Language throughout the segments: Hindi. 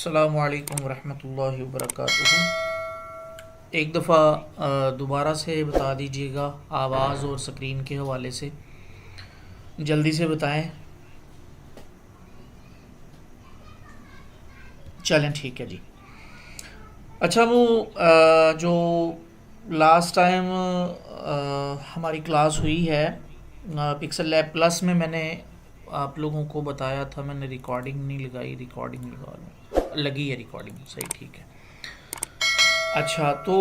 अस्सलामु अलैकुम वरहमतुल्लाहि वबरकातुहू। एक दफ़ा दोबारा से बता दीजिएगा आवाज़ और स्क्रीन के हवाले से, जल्दी से बताएं। चलें, ठीक है जी। अच्छा, वो जो लास्ट टाइम हमारी क्लास हुई है पिक्सल लैब प्लस में, मैंने आप लोगों को बताया था, मैंने रिकॉर्डिंग नहीं लगाई, रिकॉर्डिंग लगा लूँ, लगी है रिकॉर्डिंग, सही, ठीक है। अच्छा, तो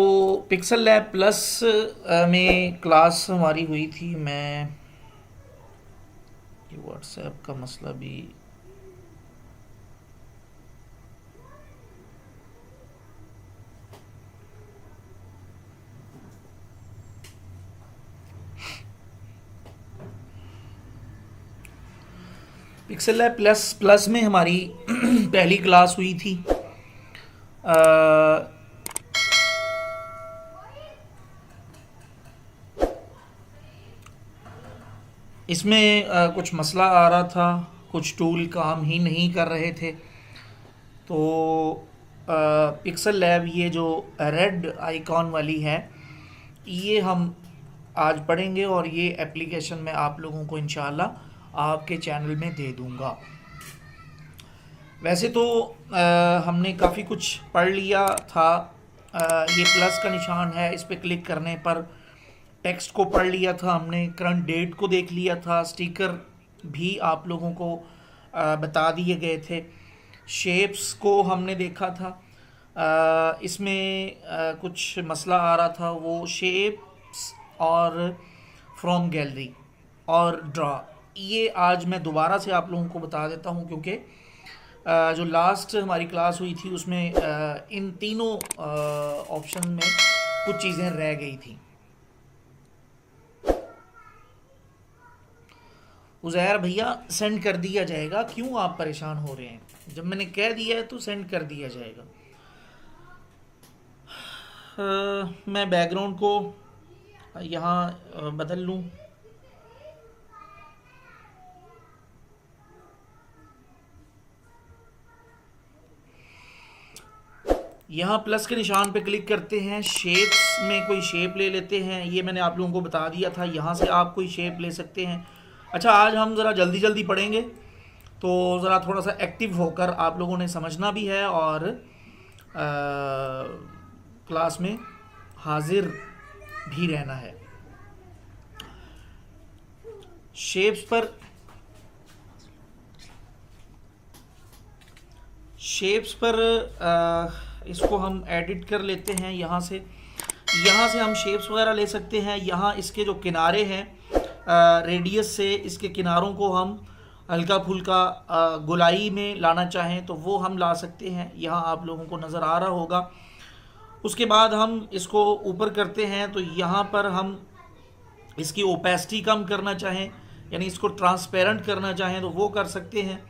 पिक्सल लैब प्लस में क्लास हमारी हुई थी। मैं ये व्हाट्सएप का मसला भी पिक्सल लैब प्लस प्लस में हमारी पहली क्लास हुई थी। अ, इसमें कुछ मसला आ रहा था, कुछ टूल काम ही नहीं कर रहे थे। तो पिक्सल लैब ये जो रेड आइकॉन वाली है, ये हम आज पढ़ेंगे और ये एप्लीकेशन मैं आप लोगों को इंशाल्लाह आपके चैनल में दे दूंगा। वैसे तो हमने काफ़ी कुछ पढ़ लिया था। ये प्लस का निशान है, इस पर क्लिक करने पर टेक्स्ट को पढ़ लिया था हमने, करंट डेट को देख लिया था, स्टिकर भी आप लोगों को बता दिए गए थे, शेप्स को हमने देखा था। इसमें कुछ मसला आ रहा था, वो शेप्स और फ्रॉम गैलरी और ड्रा, ये आज मैं दोबारा से आप लोगों को बता देता हूँ, क्योंकि जो लास्ट हमारी क्लास हुई थी उसमें इन तीनों ऑप्शन में कुछ चीज़ें रह गई थी। उज़ैर भैया, सेंड कर दिया जाएगा, क्यों आप परेशान हो रहे हैं? जब मैंने कह दिया है तो सेंड कर दिया जाएगा। मैं बैकग्राउंड को यहाँ बदल लूँ। यहाँ प्लस के निशान पे क्लिक करते हैं, शेप्स में कोई शेप ले लेते हैं, ये मैंने आप लोगों को बता दिया था, यहाँ से आप कोई शेप ले सकते हैं। अच्छा, आज हम ज़रा जल्दी जल्दी पढ़ेंगे, तो ज़रा थोड़ा सा एक्टिव होकर आप लोगों ने समझना भी है और क्लास में हाजिर भी रहना है। शेप्स पर इसको हम एडिट कर लेते हैं। यहाँ से हम शेप्स वगैरह ले सकते हैं। यहाँ इसके जो किनारे हैं, रेडियस से इसके किनारों को हम हल्का फुल्का गोलाई में लाना चाहें तो वो हम ला सकते हैं। यहाँ आप लोगों को नज़र आ रहा होगा। उसके बाद हम इसको ऊपर करते हैं, तो यहाँ पर हम इसकी ओपेसिटी कम करना चाहें, यानी इसको ट्रांसपेरेंट करना चाहें तो वो कर सकते हैं।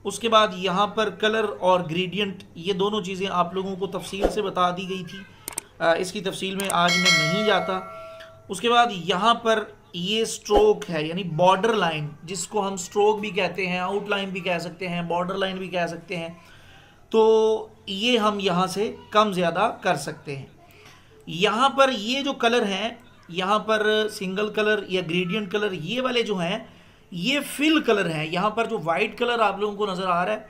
उसके बाद यहाँ पर कलर और ग्रेडियंट, ये दोनों चीज़ें आप लोगों को तफसील से बता दी गई थी, इसकी तफसील में आज मैं नहीं जाता। उसके बाद यहाँ पर ये स्ट्रोक है, यानी बॉर्डर लाइन, जिसको हम स्ट्रोक भी कहते हैं, आउटलाइन भी कह सकते हैं, बॉर्डर लाइन भी कह सकते हैं। तो ये हम यहाँ से कम ज़्यादा कर सकते हैं। यहाँ पर ये जो कलर हैं, यहाँ पर सिंगल कलर या ग्रेडियंट कलर, ये वाले जो हैं ये फिल कलर हैं। यहाँ पर जो वाइट कलर आप लोगों को नज़र आ रहा है,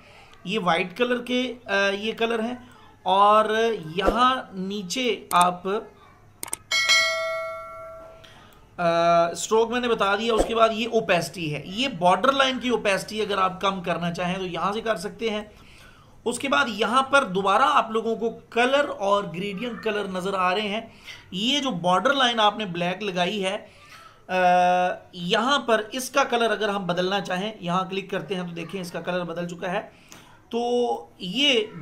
ये वाइट कलर के ये कलर हैं। और यहाँ नीचे आप स्ट्रोक मैंने बता दिया। उसके बाद ये ओपेसिटी है, ये बॉर्डर लाइन की ओपेसिटी अगर आप कम करना चाहें तो यहाँ से कर सकते हैं। उसके बाद यहाँ पर दोबारा आप लोगों को कलर और ग्रेडियंट कलर नज़र आ रहे हैं। ये जो बॉर्डर लाइन आपने ब्लैक लगाई है, यहाँ पर इसका कलर अगर हम बदलना चाहें, यहाँ क्लिक करते हैं तो देखें इसका कलर बदल चुका है। तो ये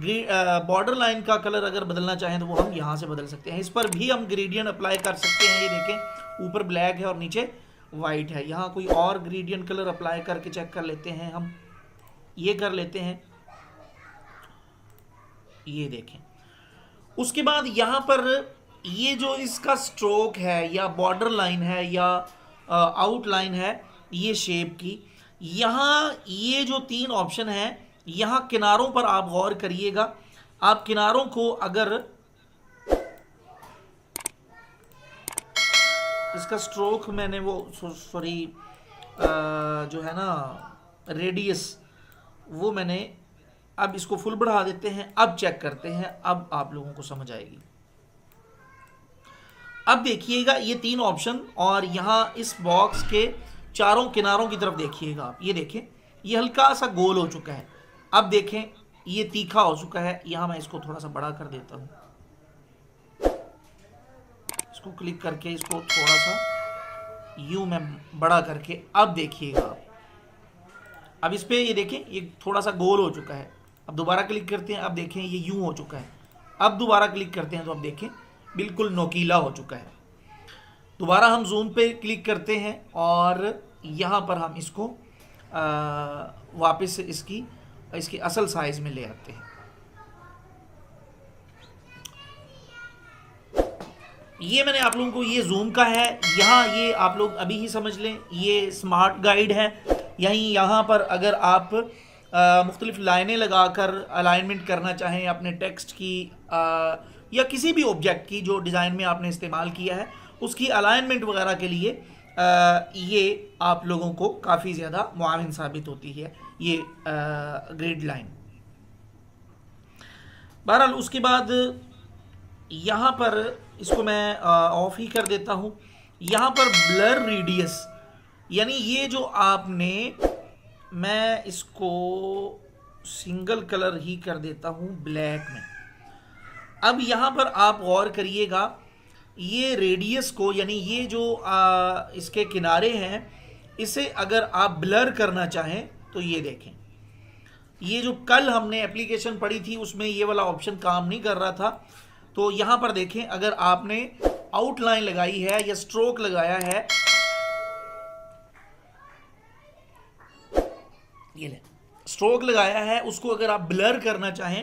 बॉर्डर लाइन का कलर अगर बदलना चाहें तो वो हम यहाँ से बदल सकते हैं। इस पर भी हम ग्रेडियंट अप्लाई कर सकते हैं। ये देखें, ऊपर ब्लैक है और नीचे वाइट है। यहाँ कोई और ग्रेडियंट कलर अप्लाई करके चेक कर लेते हैं हम, ये कर लेते हैं, ये देखें। उसके बाद यहाँ पर ये जो इसका स्ट्रोक है या बॉर्डर लाइन है या आउटलाइन है, ये शेप की, यहाँ ये जो तीन ऑप्शन है यहाँ किनारों पर आप गौर करिएगा। आप किनारों को अगर इसका स्ट्रोक मैंने वो सॉरी जो है ना रेडियस वो मैंने, अब इसको फुल बढ़ा देते हैं, अब चेक करते हैं, अब आप लोगों को समझ आएगी। अब देखिएगा ये 3 ऑप्शन, और यहाँ इस बॉक्स के चारों किनारों की तरफ देखिएगा आप, ये देखें ये हल्का सा गोल हो चुका है। अब देखें ये तीखा हो चुका है। यहाँ मैं इसको थोड़ा सा बड़ा कर देता हूँ, इसको क्लिक करके इसको थोड़ा सा यूं मैं बड़ा करके, अब देखिएगा आप, अब इस पे ये देखें ये थोड़ा सा गोल हो चुका है। अब दोबारा क्लिक करते हैं, अब देखें ये यूं हो चुका है। अब दोबारा क्लिक करते हैं तो अब देखें बिल्कुल नोकीला हो चुका है। दोबारा हम जूम पे क्लिक करते हैं और यहाँ पर हम इसको वापस से इसकी असल साइज में ले आते हैं। ये मैंने आप लोगों को, ये जूम का है, यहाँ ये आप लोग अभी ही समझ लें, ये स्मार्ट गाइड है। यहाँ पर अगर आप मुख्तलिफ लाइनें लगाकर अलाइनमेंट करना चाहें अपने टेक्स्ट की या किसी भी ऑब्जेक्ट की जो डिज़ाइन में आपने इस्तेमाल किया है, उसकी अलाइनमेंट वगैरह के लिए ये आप लोगों को काफ़ी ज़्यादा मुआविन साबित होती है ये ग्रिड लाइन। बहरहाल उसके बाद यहाँ पर इसको मैं ऑफ ही कर देता हूँ। यहाँ पर ब्लर रेडियस, यानी ये जो आपने, मैं इसको सिंगल कलर ही कर देता हूँ ब्लैक में। अब यहाँ पर आप गौर करिएगा, ये रेडियस को, यानी ये जो इसके किनारे हैं, इसे अगर आप ब्लर करना चाहें तो ये देखें, ये जो कल हमने एप्लीकेशन पढ़ी थी उसमें ये वाला ऑप्शन काम नहीं कर रहा था। तो यहाँ पर देखें, अगर आपने आउटलाइन लगाई है या स्ट्रोक लगाया है, ये ले स्ट्रोक लगाया है, उसको अगर आप ब्लर करना चाहें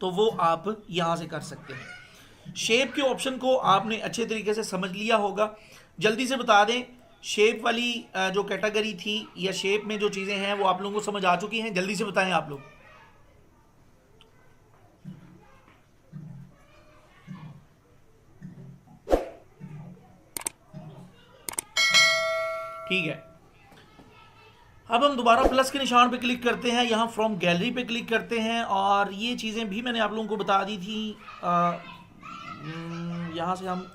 तो वो आप यहाँ से कर सकते हैं। शेप के ऑप्शन को आपने अच्छे तरीके से समझ लिया होगा। जल्दी से बता दें, शेप वाली जो कैटेगरी थी या शेप में जो चीज़ें हैं वो आप लोगों को समझ आ चुकी हैं? जल्दी से बताएं आप लोग। ठीक है, अब हम दोबारा प्लस के निशान पे क्लिक करते हैं, यहाँ फ्रॉम गैलरी पे क्लिक करते हैं, और ये चीज़ें भी मैंने आप लोगों को बता दी थी। यहाँ से हम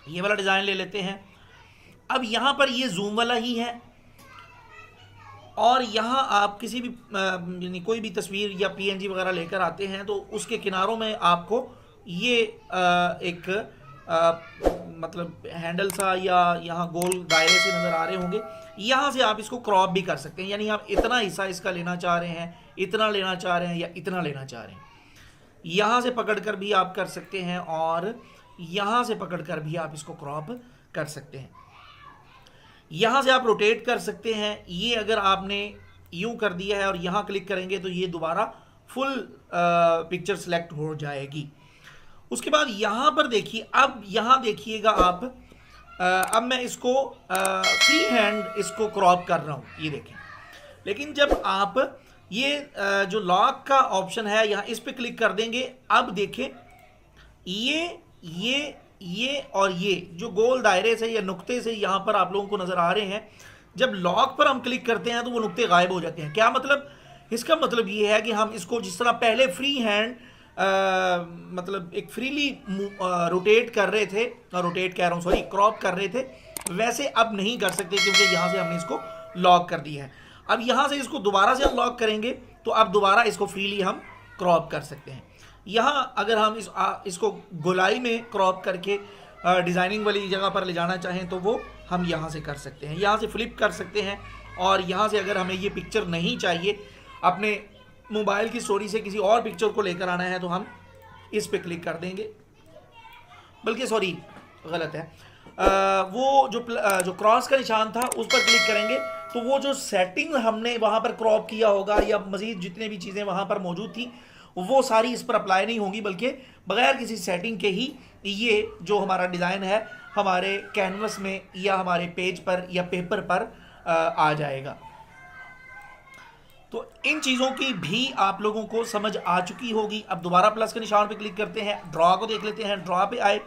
ये वाला डिज़ाइन ले लेते हैं। अब यहाँ पर ये जूम वाला ही है, और यहाँ आप किसी भी यानी कोई भी तस्वीर या पीएनजी वगैरह लेकर आते हैं तो उसके किनारों में आपको ये एक मतलब हैंडल सा या यहाँ गोल दायरे से नज़र आ रहे होंगे। यहाँ से आप इसको क्रॉप भी कर सकते हैं, यानी आप इतना हिस्सा इसका लेना चाह रहे हैं, इतना लेना चाह रहे हैं या इतना लेना चाह रहे हैं, यहाँ से पकड़कर भी आप कर सकते हैं, और यहाँ से पकड़कर भी आप इसको क्रॉप कर सकते हैं। यहाँ से आप रोटेट कर सकते हैं। ये अगर आपने यूँ कर दिया है और यहाँ क्लिक करेंगे तो ये दोबारा फुल पिक्चर सेलेक्ट हो जाएगी। उसके बाद यहाँ पर देखिए, अब यहाँ देखिएगा आप, अब मैं इसको फ्री हैंड इसको क्रॉप कर रहा हूँ, ये देखें। लेकिन जब आप ये जो लॉक का ऑप्शन है यहाँ इस पे क्लिक कर देंगे, अब देखें ये और ये जो गोल दायरे से या नुक्ते से यहाँ पर आप लोगों को नज़र आ रहे हैं, जब लॉक पर हम क्लिक करते हैं तो वो नुक्ते गायब हो जाते हैं। क्या मतलब? इसका मतलब ये है कि हम इसको जिस तरह पहले फ्री हैंड मतलब एक फ्रीली रोटेट कर रहे थे, रोटेट कह रहा हूँ सॉरी, क्रॉप कर रहे थे, वैसे अब नहीं कर सकते क्योंकि यहाँ से हमने इसको लॉक कर दिया है। अब यहाँ से इसको दोबारा से अनलॉक करेंगे तो अब दोबारा इसको फ्रीली हम क्रॉप कर सकते हैं। यहाँ अगर हम इसको गोलाई में क्रॉप करके डिज़ाइनिंग वाली जगह पर ले जाना चाहें तो वो हम यहाँ से कर सकते हैं, यहाँ से फ्लिप कर सकते हैं। और यहाँ से अगर हमें ये पिक्चर नहीं चाहिए, अपने मोबाइल की स्टोरी से किसी और पिक्चर को लेकर आना है, तो हम इस पे क्लिक कर देंगे, बल्कि सॉरी गलत है, वो जो क्रॉस का निशान था उस पर क्लिक करेंगे तो वो जो सेटिंग हमने वहाँ पर क्रॉप किया होगा या मज़ीद जितने भी चीज़ें वहाँ पर मौजूद थी वो सारी इस पर अप्लाई नहीं होंगी, बल्कि बगैर किसी सेटिंग के ही ये जो हमारा डिज़ाइन है हमारे कैनवस में या हमारे पेज पर या पेपर पर आ जाएगा। तो इन चीज़ों की भी आप लोगों को समझ आ चुकी होगी। अब दोबारा प्लस के निशान पे क्लिक करते हैं, ड्रॉ को देख लेते हैं। ड्रॉ पे आए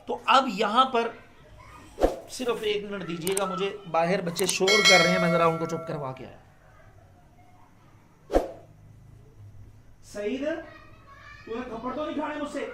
तो अब यहाँ पर सिर्फ 1 मिनट दीजिएगा मुझे, बाहर बच्चे शोर कर रहे हैं, मैं ज़रा उनको चुप करवा के आया। सईद, तुम्हें थप्पड़ तो नहीं खाने मुझसे?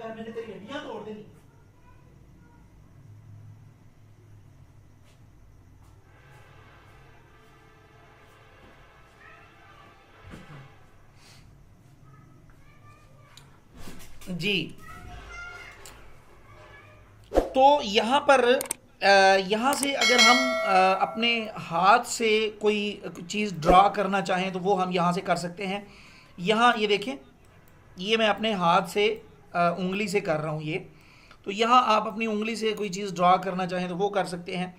मैंने तेरी हड्डियां तोड़ देनी। जी, तो यहाँ पर यहाँ से अगर हम अपने हाथ से कोई चीज़ ड्रा करना चाहें तो वो हम यहाँ से कर सकते हैं। यहाँ ये देखें, ये मैं अपने हाथ से उंगली से कर रहा हूँ ये। तो यहाँ आप अपनी उंगली से कोई चीज़ ड्रा करना चाहें तो वो कर सकते हैं।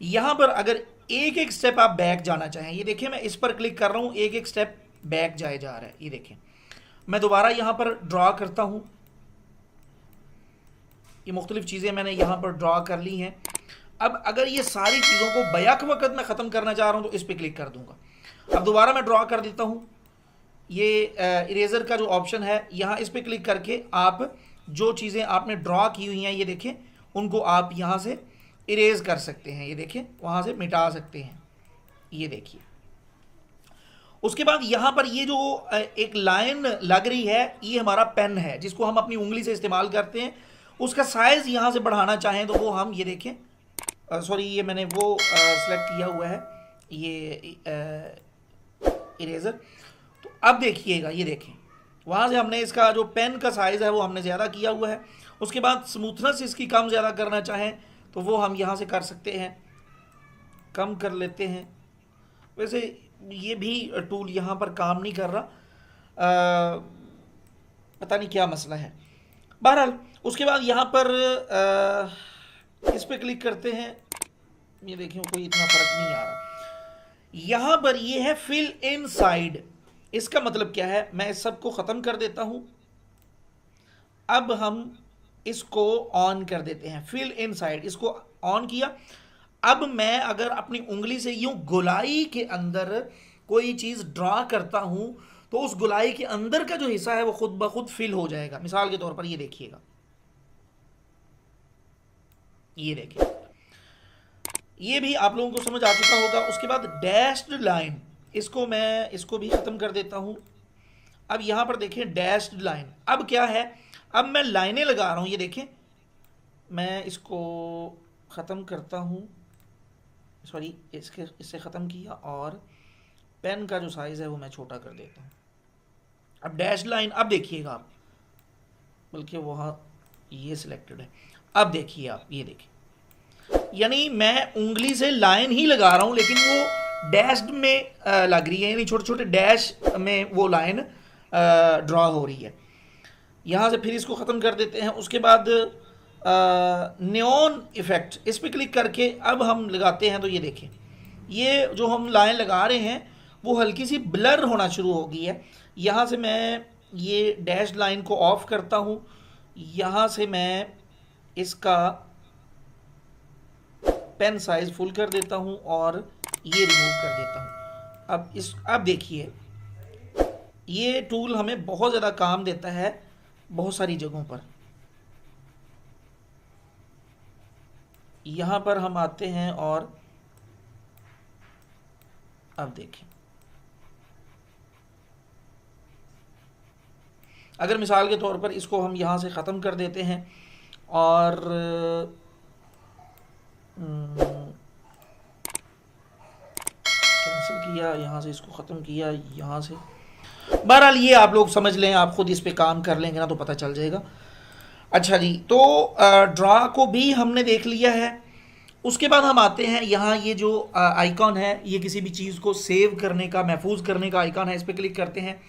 यहाँ पर अगर एक एक स्टेप आप बैक जाना चाहें, ये देखें मैं इस पर क्लिक कर रहा हूँ, एक एक स्टेप बैक जाए जा रहा है। ये देखें, मैं दोबारा यहाँ पर ड्रा करता हूँ। ये मुख्तलिफ चीज़ें मैंने यहाँ पर ड्रा कर ली हैं। अब अगर ये सारी चीज़ों को बैक वक्त में ख़त्म करना चाह रहा हूँ तो इस पर क्लिक कर दूँगा। अब दोबारा मैं ड्रा कर देता हूँ। ये इरेज़र का जो ऑप्शन है, यहाँ इस पर क्लिक करके आप जो चीज़ें आपने ड्रा की हुई हैं, ये देखें, उनको आप यहाँ से इरेज़ कर सकते हैं। ये देखें, वहाँ से मिटा सकते हैं। ये देखिए, उसके बाद यहाँ पर ये जो एक लाइन लग रही है, ये हमारा पेन है जिसको हम अपनी उंगली से इस्तेमाल करते हैं। उसका साइज़ यहाँ से बढ़ाना चाहें तो वो हम ये देखें, सॉरी ये मैंने वो सेलेक्ट किया हुआ है, ये इरेज़र। तो अब देखिएगा, ये देखें, वहाँ से हमने इसका जो पेन का साइज़ है वो हमने ज़्यादा किया हुआ है। उसके बाद स्मूथनेस इसकी कम ज़्यादा करना चाहें तो वो हम यहाँ से कर सकते हैं, कम कर लेते हैं। वैसे ये भी टूल यहाँ पर काम नहीं कर रहा, पता नहीं क्या मसला है। बहरहाल उसके बाद यहाँ पर इस पर क्लिक करते हैं। ये देखिए, कोई इतना फ़र्क नहीं आ रहा। यहाँ पर ये है फिल इन साइड। इसका मतलब क्या है, मैं इस सब को ख़त्म कर देता हूँ। अब हम इसको ऑन कर देते हैं, फिल इन साइड, इसको ऑन किया। अब मैं अगर अपनी उंगली से यूं गोलाई के अंदर कोई चीज़ ड्रा करता हूं तो उस गोलाई के अंदर का जो हिस्सा है वो खुद ब खुद फिल हो जाएगा। मिसाल के तौर पर ये देखिएगा, ये देखिए, ये भी आप लोगों को समझ आ चुका होगा। उसके बाद डैश्ड लाइन, इसको भी ख़त्म कर देता हूं। अब यहां पर देखें डैश्ड लाइन, अब क्या है, अब मैं लाइनें लगा रहा हूं। ये देखें, मैं इसको ख़त्म करता हूं, सॉरी इससे ख़त्म किया और पेन का जो साइज़ है वो मैं छोटा कर देता हूँ। अब डैश लाइन, अब देखिएगा आप, बल्कि वहाँ ये सिलेक्टेड है। अब देखिए आप, ये देखिए, यानी मैं उंगली से लाइन ही लगा रहा हूँ लेकिन वो डैश्ड में लग रही है, यानी छोटे छोटे डैश में वो लाइन ड्रॉ हो रही है। यहाँ से फिर इसको ख़त्म कर देते हैं। उसके बाद नियॉन इफ़ेक्ट, इस पर क्लिक करके अब हम लगाते हैं तो ये देखें, ये जो हम लाइन लगा रहे हैं वो हल्की सी ब्लर होना शुरू हो गई है। यहाँ से मैं ये डैश लाइन को ऑफ करता हूँ, यहाँ से मैं इसका पेन साइज़ फुल कर देता हूँ और ये रिमूव कर देता हूँ। अब देखिए, ये टूल हमें बहुत ज़्यादा काम देता है बहुत सारी जगहों पर। यहाँ पर हम आते हैं और अब देखें, अगर मिसाल के तौर पर इसको हम यहाँ से ख़त्म कर देते हैं और कैंसिल किया, यहाँ से इसको ख़त्म किया, यहाँ से, बहरहाल ये आप लोग समझ लें, आप खुद इस पे काम कर लेंगे ना तो पता चल जाएगा। अच्छा जी, तो ड्रा को भी हमने देख लिया है। उसके बाद हम आते हैं यहाँ, ये जो आइकॉन है ये किसी भी चीज़ को सेव करने का, महफूज करने का आइकॉन है, इस पर क्लिक करते हैं।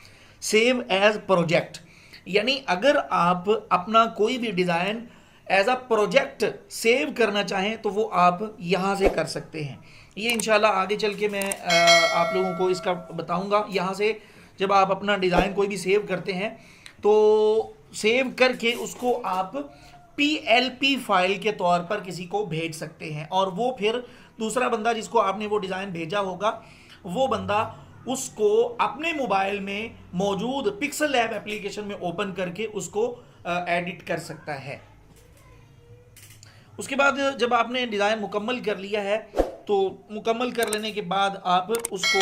सेव एज प्रोजेक्ट, यानी अगर आप अपना कोई भी design as a project save करना चाहें तो वो आप यहाँ से कर सकते हैं। ये इंशाल्लाह आगे चल के मैं आप लोगों को इसका बताऊंगा। यहाँ से जब आप अपना डिज़ाइन कोई भी सेव करते हैं तो सेव करके उसको आप PLP फाइल के तौर पर किसी को भेज सकते हैं, और वो फिर दूसरा बंदा जिसको आपने वो डिज़ाइन भेजा होगा वो बंदा उसको अपने मोबाइल में मौजूद पिक्सल लैब एप्लीकेशन में ओपन करके उसको एडिट कर सकता है। उसके बाद जब आपने डिज़ाइन मुकम्मल कर लिया है तो मुकम्मल कर लेने के बाद आप उसको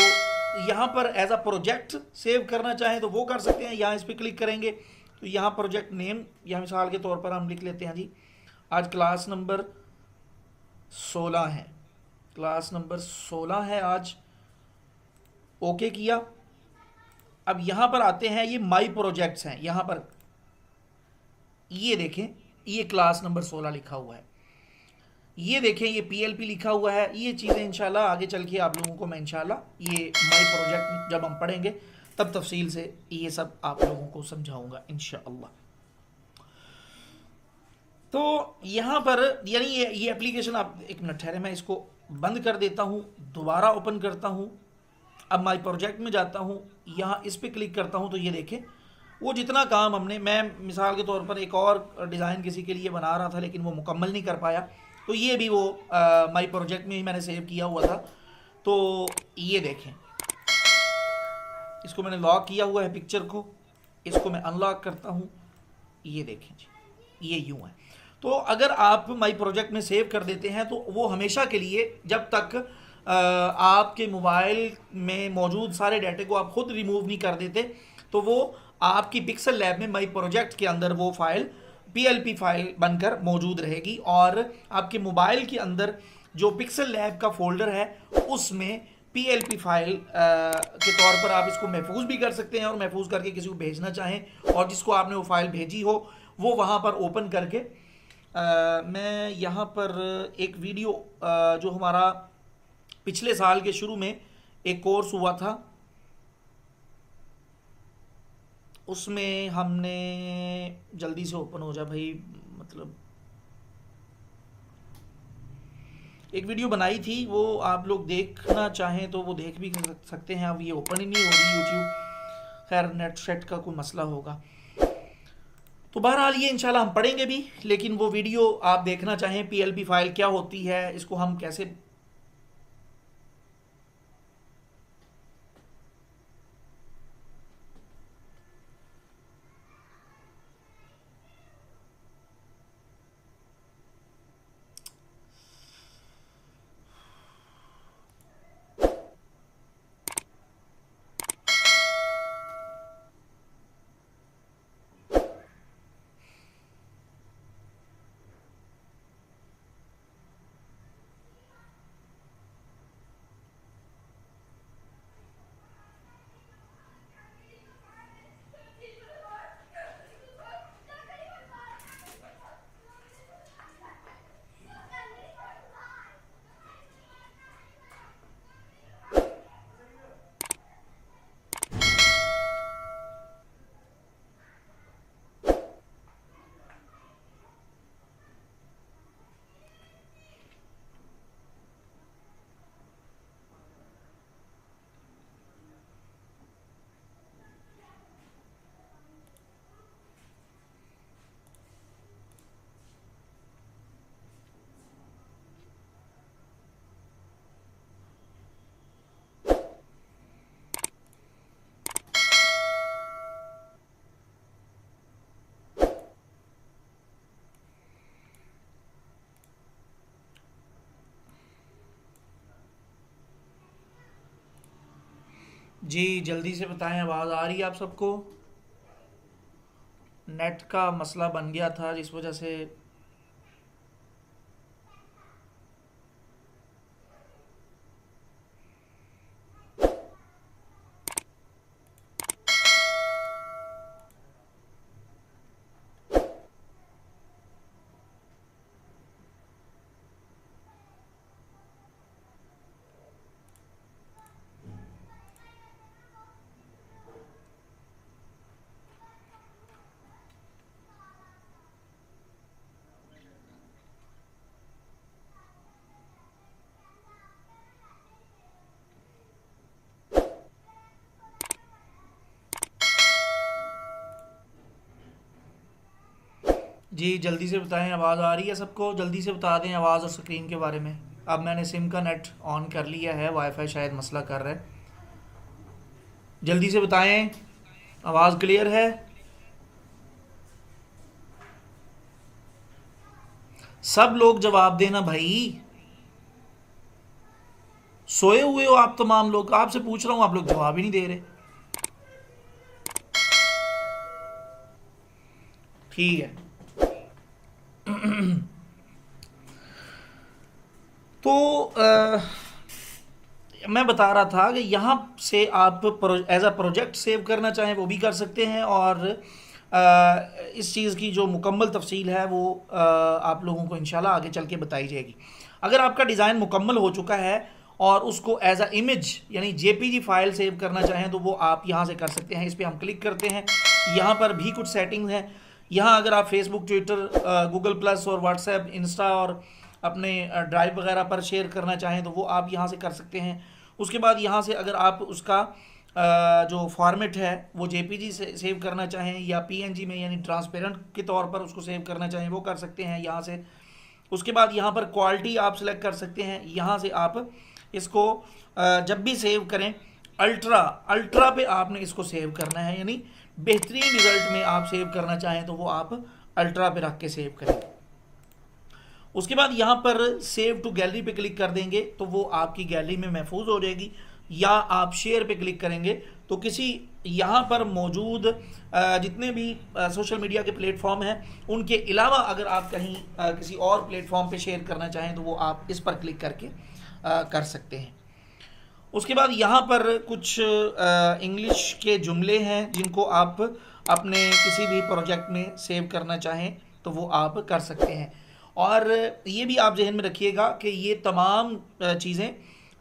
यहाँ पर एज अ प्रोजेक्ट सेव करना चाहें तो वो कर सकते हैं। यहाँ इस पर क्लिक करेंगे तो यहाँ प्रोजेक्ट नेम, यहाँ मिसाल के तौर पर हम लिख लेते हैं जी, आज क्लास नंबर 16 है, क्लास नंबर 16 है आज। ओके किया। अब यहाँ पर आते हैं, ये माई प्रोजेक्ट्स हैं, यहाँ पर ये देखें, ये क्लास नंबर 16 लिखा हुआ है, ये देखें ये PLP लिखा हुआ है। ये चीज़ें इंशाल्लाह आगे चल के आप लोगों को मैं इंशाल्लाह ये माई प्रोजेक्ट जब हम पढ़ेंगे तब तफसील से ये सब आप लोगों को समझाऊंगा इंशाल्लाह। तो यहाँ पर यानी ये एप्लीकेशन, आप एक मिनट ठहरे, मैं इसको बंद कर देता हूँ, दोबारा ओपन करता हूँ। अब माई प्रोजेक्ट में जाता हूँ, यहाँ इस पर क्लिक करता हूँ तो ये देखें वो जितना काम हमने, मैं मिसाल के तौर पर एक और डिज़ाइन किसी के लिए बना रहा था लेकिन वो मुकम्मल नहीं कर पाया, तो ये भी वो माई प्रोजेक्ट में ही मैंने सेव किया हुआ था। तो ये देखें, इसको मैंने लॉक किया हुआ है पिक्चर को, इसको मैं अनलॉक करता हूँ, ये देखें जी ये यूँ है। तो अगर आप माई प्रोजेक्ट में सेव कर देते हैं तो वो हमेशा के लिए, जब तक आपके मोबाइल में मौजूद सारे डाटे को आप खुद रिमूव नहीं कर देते, तो वो आपकी पिक्सल लैब में माई प्रोजेक्ट के अंदर वो फाइल PLP फाइल बनकर मौजूद रहेगी, और आपके मोबाइल के अंदर जो पिक्सल लैब का फोल्डर है उसमें PLP फाइल के तौर पर आप इसको महफूज भी कर सकते हैं, और महफूज करके किसी को भेजना चाहें और जिसको आपने वो फाइल भेजी हो वो वहाँ पर ओपन करके मैं यहाँ पर एक वीडियो जो हमारा पिछले साल के शुरू में एक कोर्स हुआ था उसमें हमने, जल्दी से ओपन हो जा भाई, मतलब एक वीडियो बनाई थी, वो आप लोग देखना चाहें तो वो देख भी सकते हैं। अब ये ओपन ही नहीं हो रही यूट्यूब, खैर नेट सेट का कोई मसला होगा। तो बहरहाल ये इंशाल्लाह हम पढ़ेंगे भी, लेकिन वो वीडियो आप देखना चाहें PLP फाइल क्या होती है, इसको हम कैसे जी जल्दी से बताएं, आवाज़ आ रही है आप सबको? नेट का मसला बन गया था जिस वजह से जी जल्दी से बताएं, आवाज़ आ रही है सबको? जल्दी से बता दें आवाज़ और स्क्रीन के बारे में। अब मैंने सिम का नेट ऑन कर लिया है, वाईफाई शायद मसला कर रहा है। जल्दी से बताएं, आवाज़ क्लियर है? सब लोग जवाब देना भाई। सोए हुए हो आप तमाम लोग? आपसे पूछ रहा हूं, आप लोग जवाब ही नहीं दे रहे। ठीक है। तो मैं बता रहा था कि यहाँ से आप एज अ प्रोजेक्ट सेव करना चाहें वो भी कर सकते हैं, और इस चीज़ की जो मुकम्मल तफसील है वो आप लोगों को इंशाल्लाह आगे चल के बताई जाएगी। अगर आपका डिज़ाइन मुकम्मल हो चुका है और उसको एज अ इमेज यानी जेपीजी फाइल सेव करना चाहें तो वो आप यहाँ से कर सकते हैं। इस पर हम क्लिक करते हैं, यहाँ पर भी कुछ सेटिंग्स हैं। यहाँ अगर आप फेसबुक, ट्विटर, गूगल प्लस और व्हाट्सएप, इंस्टा और अपने ड्राइव वगैरह पर शेयर करना चाहें तो वो आप यहाँ से कर सकते हैं। उसके बाद यहाँ से अगर आप उसका जो फॉर्मेट है वो जेपीजी से सेव करना चाहें या पीएनजी में यानी ट्रांसपेरेंट के तौर पर उसको सेव करना चाहें वो कर सकते हैं यहाँ से। उसके बाद यहाँ पर क्वालिटी आप सेलेक्ट कर सकते हैं। यहाँ से आप इसको जब भी सेव करें अल्ट्रा पे आपने इसको सेव करना है, यानी बेहतरीन रिजल्ट में आप सेव करना चाहें तो वो आप अल्ट्रा पे रख के सेव करें। उसके बाद यहाँ पर सेव टू गैलरी पे क्लिक कर देंगे तो वो आपकी गैलरी में महफूज हो जाएगी, या आप शेयर पे क्लिक करेंगे तो किसी यहाँ पर मौजूद जितने भी सोशल मीडिया के प्लेटफॉर्म हैं उनके अलावा अगर आप कहीं किसी और प्लेटफॉर्म पे शेयर करना चाहें तो वो आप इस पर क्लिक करके कर सकते हैं। उसके बाद यहाँ पर कुछ इंग्लिश के जुमले हैं जिनको आप अपने किसी भी प्रोजेक्ट में सेव करना चाहें तो वो आप कर सकते हैं। और ये भी आप जहन में रखिएगा कि ये तमाम चीज़ें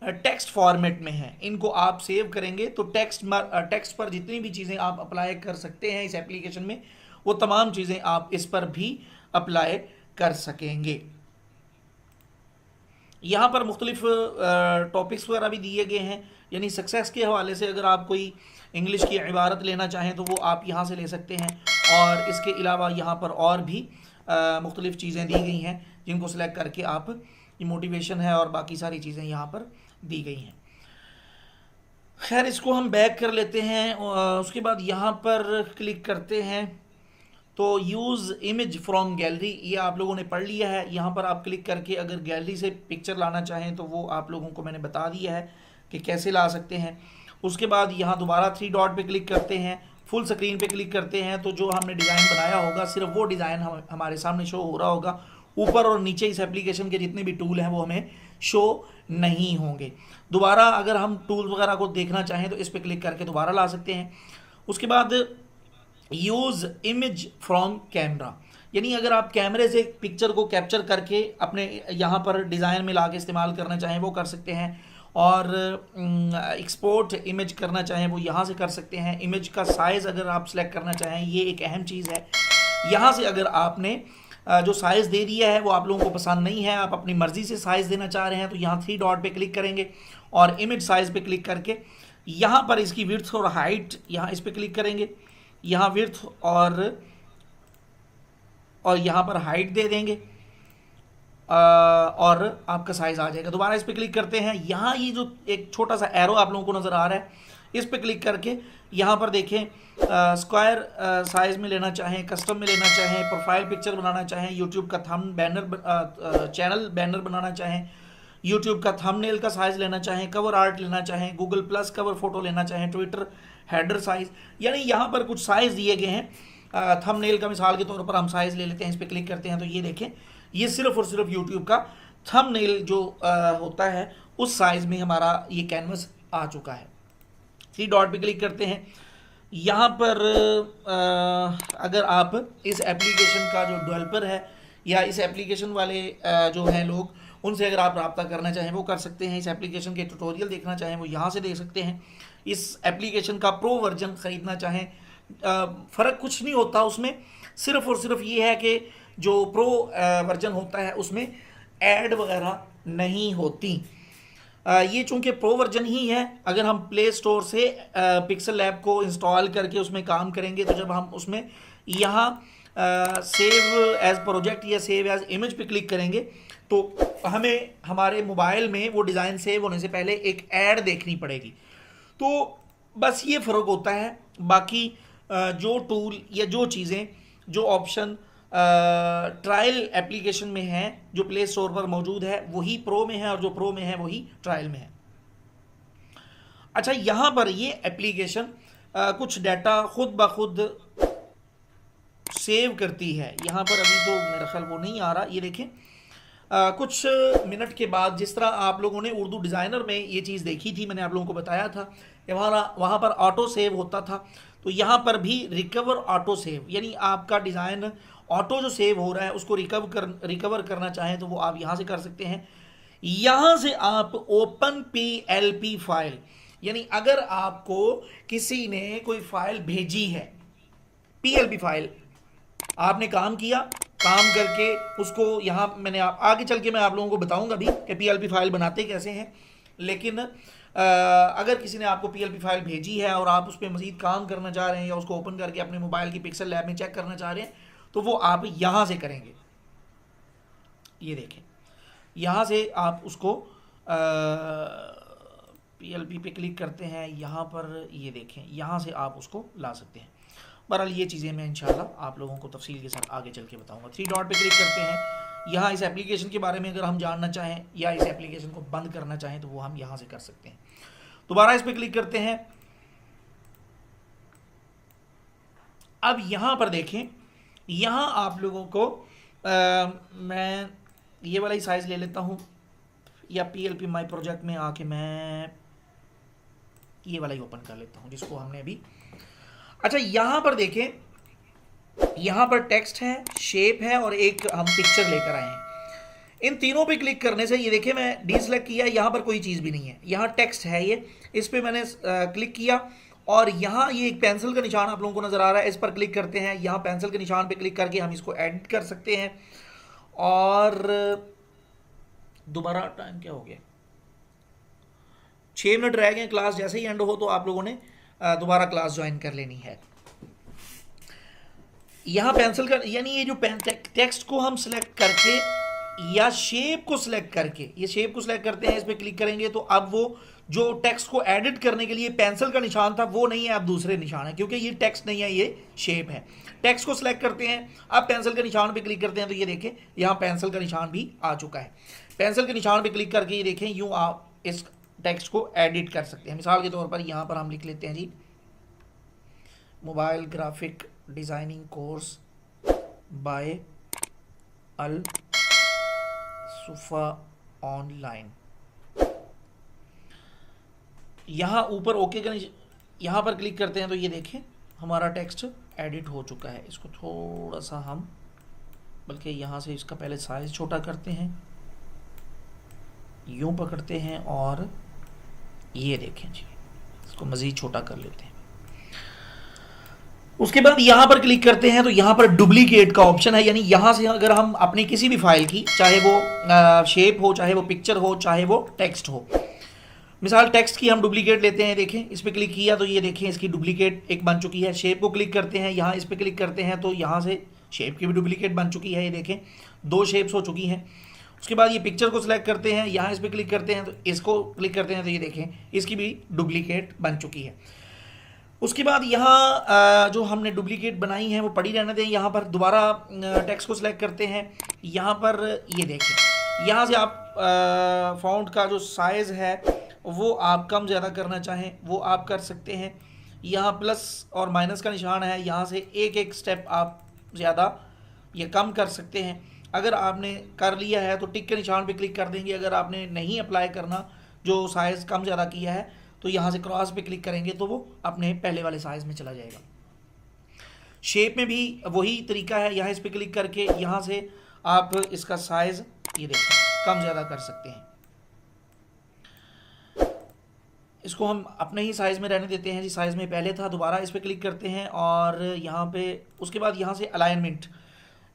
टेक्स्ट फॉर्मेट में हैं। इनको आप सेव करेंगे तो टेक्स्ट पर जितनी भी चीज़ें आप अप्लाई कर सकते हैं इस एप्लीकेशन में वो तमाम चीज़ें आप इस पर भी अप्लाई कर सकेंगे। यहाँ पर मुख्तलिफ टॉपिक्स वगैरह भी दिए गए हैं, यानी सक्सेस के हवाले से अगर आप कोई इंग्लिश की इबारत लेना चाहें तो वो आप यहाँ से ले सकते हैं। और इसके अलावा यहाँ पर और भी मुख्तलिफ चीज़ें दी गई हैं जिनको सेलेक्ट करके आप मोटिवेशन है और बाकी सारी चीज़ें यहाँ पर दी गई हैं। खैर इसको हम बैक कर लेते हैं। उसके बाद यहाँ पर क्लिक करते हैं तो यूज़ इमेज फ्रॉम गैलरी, ये आप लोगों ने पढ़ लिया है। यहाँ पर आप क्लिक करके अगर गैलरी से पिक्चर लाना चाहें तो वो आप लोगों को मैंने बता दिया है कि कैसे ला सकते हैं। उसके बाद यहाँ दोबारा 3 डॉट पे क्लिक करते हैं, फुल स्क्रीन पे क्लिक करते हैं तो जो हमने डिज़ाइन बनाया होगा सिर्फ वो डिज़ाइन हमारे सामने शो हो रहा होगा। ऊपर और नीचे इस एप्लीकेशन के जितने भी टूल हैं वो हमें शो नहीं होंगे। दोबारा अगर हम टूल वगैरह को देखना चाहें तो इस पर क्लिक करके दोबारा ला सकते हैं। उसके बाद यूज़ इमेज फ्रॉम कैमरा, यानी अगर आप कैमरे से पिक्चर को कैप्चर करके अपने यहाँ पर डिज़ाइन में ला के इस्तेमाल करना चाहें वो कर सकते हैं। और एक्सपोर्ट इमेज करना चाहें वो यहाँ से कर सकते हैं। इमेज का साइज़ अगर आप सेलेक्ट करना चाहें ये एक अहम चीज़ है। यहाँ से अगर आपने जो साइज़ दे दिया है वो आप लोगों को पसंद नहीं है, आप अपनी मर्ज़ी से साइज़ देना चाह रहे हैं तो यहाँ 3 डॉट पे क्लिक करेंगे और इमेज साइज़ पे क्लिक करके यहाँ पर इसकी विड्थ और हाइट यहाँ इस पर क्लिक करेंगे। यहाँ विड्थ और यहाँ पर हाइट दे देंगे और आपका साइज़ आ जाएगा। दोबारा इस पर क्लिक करते हैं, यहाँ ये जो एक छोटा सा एरो आप लोगों को नज़र आ रहा है इस पर क्लिक करके यहाँ पर देखें स्क्वायर साइज़ में लेना चाहें, कस्टम में लेना चाहें, प्रोफाइल पिक्चर बनाना चाहें, यूट्यूब का थंब बैनर चैनल बैनर बनाना चाहें, यूट्यूब का थंबनेल का साइज़ लेना चाहें, कवर आर्ट लेना चाहें, गूगल प्लस कवर फ़ोटो लेना चाहें, ट्विटर हेडर साइज़, यानी यहाँ पर कुछ साइज़ दिए गए हैं। थंबनेल का मिसाल के तौर पर हम साइज़ ले लेते हैं, इस पर क्लिक करते हैं तो ये देखें ये सिर्फ़ और सिर्फ यूट्यूब का थंबनेल जो होता है उस साइज़ में हमारा ये कैनवस आ चुका है। 3 डॉट पे क्लिक करते हैं। यहाँ पर अगर आप इस एप्लीकेशन का जो डेवलपर है या इस एप्लीकेशन वाले जो हैं लोग उनसे अगर आप रब्ता करना चाहें वो कर सकते हैं। इस एप्लीकेशन के ट्यूटोरियल देखना चाहें वो यहाँ से देख सकते हैं। इस एप्लीकेशन का प्रो वर्जन ख़रीदना चाहें फ़र्क कुछ नहीं होता उसमें, सिर्फ़ और सिर्फ ये है कि जो प्रो वर्जन होता है उसमें ऐड वगैरह नहीं होती। ये चूँकि प्रो वर्जन ही है, अगर हम प्ले स्टोर से पिक्सल लैब को इंस्टॉल करके उसमें काम करेंगे तो जब हम उसमें यहाँ सेव एज प्रोजेक्ट या सेव एज इमेज पे क्लिक करेंगे तो हमें हमारे मोबाइल में वो डिज़ाइन सेव होने से पहले एक ऐड देखनी पड़ेगी। तो बस ये फ़र्क होता है। बाकी जो टूल या जो चीज़ें जो ऑप्शन ट्रायल एप्लीकेशन में है, जो प्ले स्टोर पर मौजूद है, वही प्रो में है, और जो प्रो में है वही ट्रायल में है। अच्छा, यहाँ पर ये एप्लीकेशन कुछ डाटा खुद ब खुद सेव करती है। यहाँ पर अभी तो मेरा ख्याल वो नहीं आ रहा, ये देखें कुछ मिनट के बाद, जिस तरह आप लोगों ने उर्दू डिज़ाइनर में ये चीज़ देखी थी, मैंने आप लोगों को बताया था कि वहाँ पर ऑटो सेव होता था, तो यहाँ पर भी रिकवर ऑटो सेव, यानी आपका डिज़ाइन ऑटो जो सेव हो रहा है उसको रिकवर करना चाहें तो वो आप यहाँ से कर सकते हैं। यहाँ से आप ओपन PLP फाइल, यानी अगर आपको किसी ने कोई फाइल भेजी है, PLP फाइल, आपने काम किया, काम करके उसको यहाँ मैंने आगे चल के मैं आप लोगों को बताऊंगा भी कि PLP फाइल बनाते कैसे हैं। लेकिन अगर किसी ने आपको PLP फाइल भेजी है और आप उस पर मज़ीद काम करना चाह रहे हैं या उसको ओपन करके अपने मोबाइल की पिक्सल लैब में चेक करना चाह रहे हैं तो वो आप यहाँ से करेंगे। ये देखें, यहाँ से आप उसको PLP पे क्लिक करते हैं, यहाँ पर ये देखें, यहाँ से आप उसको ला सकते हैं। बहरहाल ये चीज़ें मैं इंशाल्लाह आप लोगों को तफसील के साथ आगे चल के बताऊँगा। 3 डॉट पे क्लिक करते हैं, यहाँ इस एप्लीकेशन के बारे में अगर हम जानना चाहें या इस एप्लीकेशन को बंद करना चाहें तो वो हम यहाँ से कर सकते हैं। दोबारा इस पर क्लिक करते हैं। अब यहाँ पर देखें, यहाँ आप लोगों को मैं ये वाला ही साइज़ ले लेता हूँ, या PLP माई प्रोजेक्ट में आके मैं ये वाला ही ओपन कर लेता हूँ जिसको हमने अभी। अच्छा, यहाँ पर देखें, यहाँ पर टेक्स्ट है, शेप है और एक हम पिक्चर लेकर आए हैं। इन तीनों पे क्लिक करने से ये देखें मैं डीसेलेक्ट किया, यहाँ पर कोई चीज़ भी नहीं है, यहाँ टेक्स्ट है, ये इस पर मैंने क्लिक किया और यहाँ ये एक पेंसिल का निशान आप लोगों को नज़र आ रहा है, इस पर क्लिक करते हैं। यहाँ पेंसिल के निशान पे क्लिक करके हम इसको एडिट कर सकते हैं। और दोबारा टाइम क्या हो गया, 6 मिनट रह गए, क्लास जैसे ही एंड हो तो आप लोगों ने दोबारा क्लास ज्वाइन कर लेनी है। यहाँ पेंसिल का, यानी ये जो टेक्स्ट को हम सिलेक्ट करके या शेप को सिलेक्ट करके, ये शेप को सिलेक्ट करते हैं, इस पर क्लिक करेंगे तो अब वो जो टेक्स्ट को एडिट करने के लिए पेंसिल का निशान था वो नहीं है, अब दूसरे निशान है, क्योंकि ये टेक्स्ट नहीं है, ये शेप है। टेक्स्ट को सिलेक्ट करते हैं, अब पेंसिल के निशान पे क्लिक करते हैं तो ये देखें यहाँ पेंसिल का निशान भी आ चुका है। पेंसिल के निशान पे क्लिक करके ये देखें यूँ आप इस टेक्स्ट को एडिट कर सकते हैं। मिसाल के तौर पर यहाँ पर हम लिख लेते हैं जी, mobile graphic designing course by Al Sufa online. यहाँ ऊपर ओके का यहाँ पर क्लिक करते हैं तो ये देखें हमारा टेक्स्ट एडिट हो चुका है। इसको थोड़ा सा हम, बल्कि यहाँ से इसका पहले साइज़ छोटा करते हैं, यूँ पकड़ते हैं और ये देखें जी, इसको मज़ीद छोटा कर लेते हैं। उसके बाद यहाँ पर क्लिक करते हैं तो यहाँ पर डुप्लीकेट का ऑप्शन है, यानी यहाँ से अगर हम अपनी किसी भी फाइल की, चाहे वो शेप हो, चाहे वो पिक्चर हो, चाहे वो टेक्स्ट हो, मिसाल टेक्स्ट की हम डुप्लीकेट लेते हैं, देखें इस पर क्लिक किया तो ये देखें इसकी डुप्लीकेट एक बन चुकी है। शेप को क्लिक करते हैं, यहाँ इस पर क्लिक करते हैं तो यहाँ से शेप की भी डुप्लीकेट बन चुकी है, ये देखें 2 शेप्स हो चुकी हैं। उसके बाद ये पिक्चर को सिलेक्ट करते हैं, यहाँ इस पर क्लिक करते हैं तो इसको क्लिक करते हैं तो ये देखें इसकी भी डुप्लीकेट बन चुकी है। उसके बाद यहाँ जो हमने डुप्लीकेट बनाई है वो पड़ी रहने दें। यहाँ पर दोबारा टेक्स्ट को सिलेक्ट करते हैं, यहाँ पर ये देखें, यहाँ से आप फ़ॉन्ट का जो साइज़ है वो आप कम ज़्यादा करना चाहें वो आप कर सकते हैं। यहाँ प्लस और माइनस का निशान है, यहाँ से एक एक स्टेप आप ज़्यादा या कम कर सकते हैं। अगर आपने कर लिया है तो टिक के निशान पे क्लिक कर देंगे। अगर आपने नहीं अप्लाई करना, जो साइज़ कम ज़्यादा किया है, तो यहाँ से क्रॉस पे क्लिक करेंगे तो वो अपने पहले वाले साइज़ में चला जाएगा। शेप में भी वही तरीका है, यहाँ इस पर क्लिक करके यहाँ से आप इसका साइज़ ये देखें कम ज़्यादा कर सकते हैं। इसको हम अपने ही साइज़ में रहने देते हैं जी, साइज़ में पहले था। दोबारा इस पर क्लिक करते हैं और यहाँ पे उसके बाद यहाँ से अलाइनमेंट,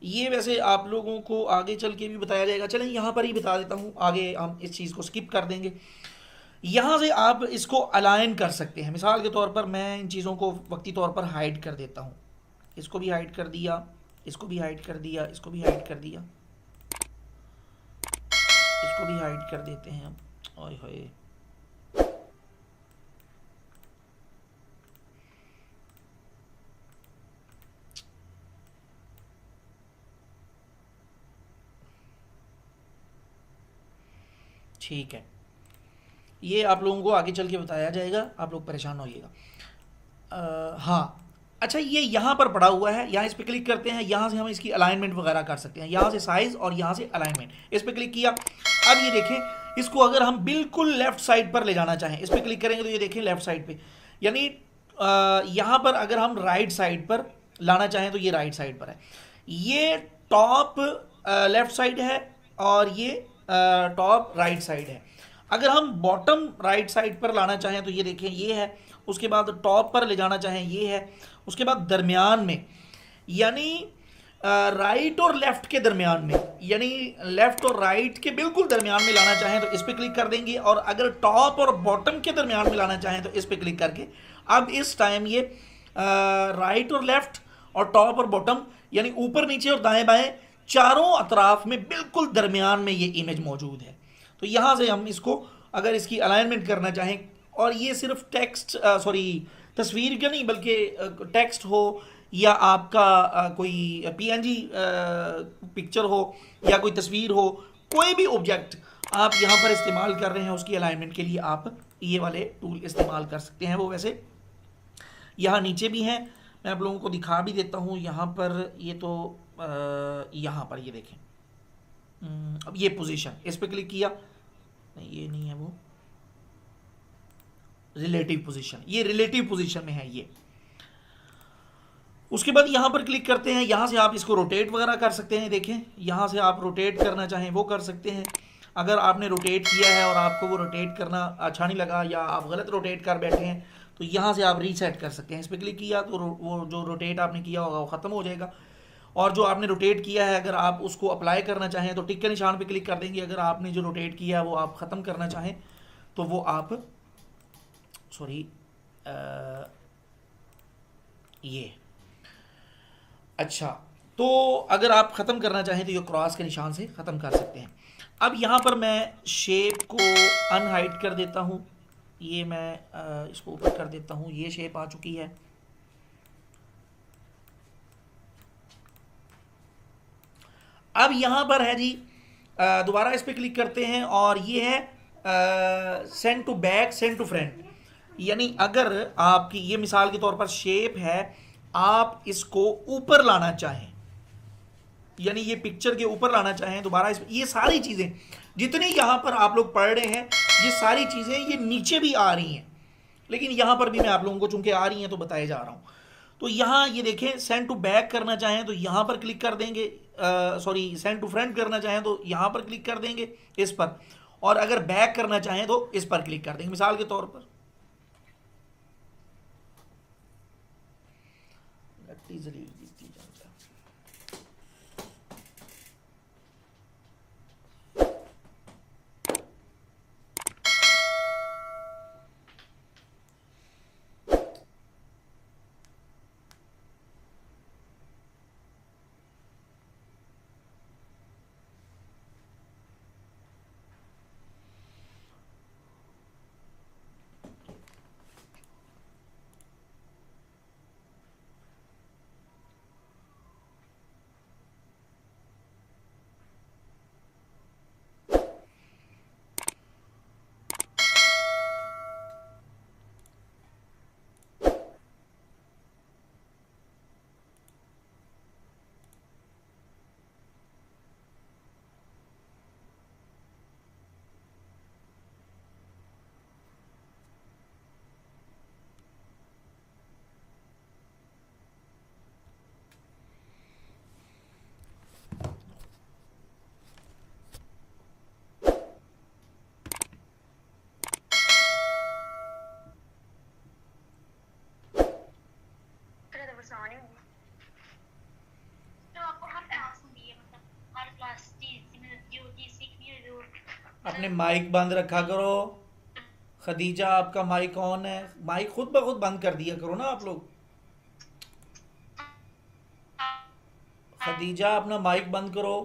ये वैसे आप लोगों को आगे चल के भी बताया जाएगा, चलें यहाँ पर ही बता देता हूँ, आगे हम इस चीज़ को स्किप कर देंगे। यहाँ से आप इसको अलाइन कर सकते हैं। मिसाल के तौर पर मैं इन चीज़ों को वक्ती तौर पर हाइड कर देता हूँ, इसको भी हाइड कर दिया, इसको भी हाइड कर दिया, इसको भी हाइड कर दिया, इसको भी हाइड कर देते हैं हम। ओए होए, ठीक है, ये आप लोगों को आगे चल के बताया जाएगा, आप लोग परेशान होइएगा। हाँ, अच्छा, ये यहाँ पर पड़ा हुआ है, यहाँ इस पर क्लिक करते हैं, यहाँ से हम इसकी अलाइनमेंट वगैरह कर सकते हैं, यहाँ से साइज और यहाँ से अलाइनमेंट, इस पर क्लिक किया। अब ये देखें, इसको अगर हम बिल्कुल लेफ्ट साइड पर ले जाना चाहें, इस पर क्लिक करेंगे तो ये देखें लेफ्ट साइड पे, यानी यहाँ पर अगर हम राइट साइड पर लाना चाहें तो ये राइट साइड पर है। ये टॉप लेफ्ट साइड है और ये टॉप राइट साइड है। अगर हम बॉटम राइट साइड पर लाना चाहें तो ये देखें ये है, उसके बाद टॉप पर ले जाना चाहें ये है, उसके बाद दरमियान में, यानी राइट और लेफ्ट के दरमियान में, यानी लेफ्ट और राइट के बिल्कुल दरमियान में लाना चाहें तो इस पर क्लिक कर देंगे, और अगर टॉप और बॉटम के दरमियान में लाना चाहें तो इस पर क्लिक करके अब इस टाइम ये राइट और लेफ्ट और टॉप और बॉटम, यानी ऊपर नीचे और दाएं बाएं चारों अतराफ में बिल्कुल दरमियान में ये इमेज मौजूद है। तो यहाँ से हम इसको अगर इसकी अलाइनमेंट करना चाहें, और ये सिर्फ टेक्स्ट तस्वीर का नहीं बल्कि टेक्स्ट हो या आपका कोई पीएनजी पिक्चर हो या कोई तस्वीर हो, कोई भी ऑब्जेक्ट आप यहाँ पर इस्तेमाल कर रहे हैं उसकी अलाइनमेंट के लिए आप ये वाले टूल इस्तेमाल कर सकते हैं। वो वैसे यहाँ नीचे भी हैं, मैं आप लोगों को दिखा भी देता हूँ। यहाँ पर ये तो यहाँ पर ये देखें, अब ये पोजीशन, इस पर क्लिक किया, नहीं ये नहीं है, वो रिलेटिव पोजीशन, ये रिलेटिव पोजीशन में है ये। उसके बाद यहाँ पर क्लिक करते हैं, यहाँ से आप इसको रोटेट वगैरह कर सकते हैं। देखें, यहाँ से आप रोटेट करना चाहें वो कर सकते हैं। अगर आपने रोटेट किया है और आपको वो रोटेट करना अच्छा नहीं लगा या आप गलत रोटेट कर बैठे हैं तो यहाँ से आप रीसेट कर सकते हैं। इस पर क्लिक किया तो वो जो रोटेट आपने किया होगा वो ख़त्म हो जाएगा, और जो आपने रोटेट किया है अगर आप उसको अप्लाई करना चाहें तो टिक के निशान पे क्लिक कर देंगे। अगर आपने जो रोटेट किया है वो आप ख़त्म करना चाहें तो वो आप ये अच्छा, तो अगर आप ख़त्म करना चाहें तो ये क्रॉस के निशान से ख़त्म कर सकते हैं। अब यहाँ पर मैं शेप को अनहाइड कर देता हूँ, ये मैं इसको ऊपर कर देता हूँ, ये शेप आ चुकी है। अब यहाँ पर है जी, दोबारा इस पर क्लिक करते हैं और ये है send to back, send to front, यानी अगर आपकी ये मिसाल के तौर पर शेप है, आप इसको ऊपर लाना चाहें, यानी ये पिक्चर के ऊपर लाना चाहें दोबारा, ये सारी चीज़ें जितनी यहाँ पर आप लोग पढ़ रहे हैं ये सारी चीज़ें ये नीचे भी आ रही हैं, लेकिन यहाँ पर भी मैं आप लोगों को चूंकि आ रही हैं तो बताए जा रहा हूँ। तो यहाँ ये देखें, सेंड टू बैक करना चाहें तो यहाँ पर क्लिक कर देंगे, सेंड टू फ्रंट करना चाहें तो यहाँ पर क्लिक कर देंगे इस पर, और अगर बैक करना चाहें तो इस पर क्लिक कर देंगे। मिसाल के तौर पर अपने माइक बंद रखा करो। खदीजा, आपका माइक ऑन है, माइक खुद ब खुद बंद कर दिया करो ना आप लोग। खदीजा अपना माइक बंद करो।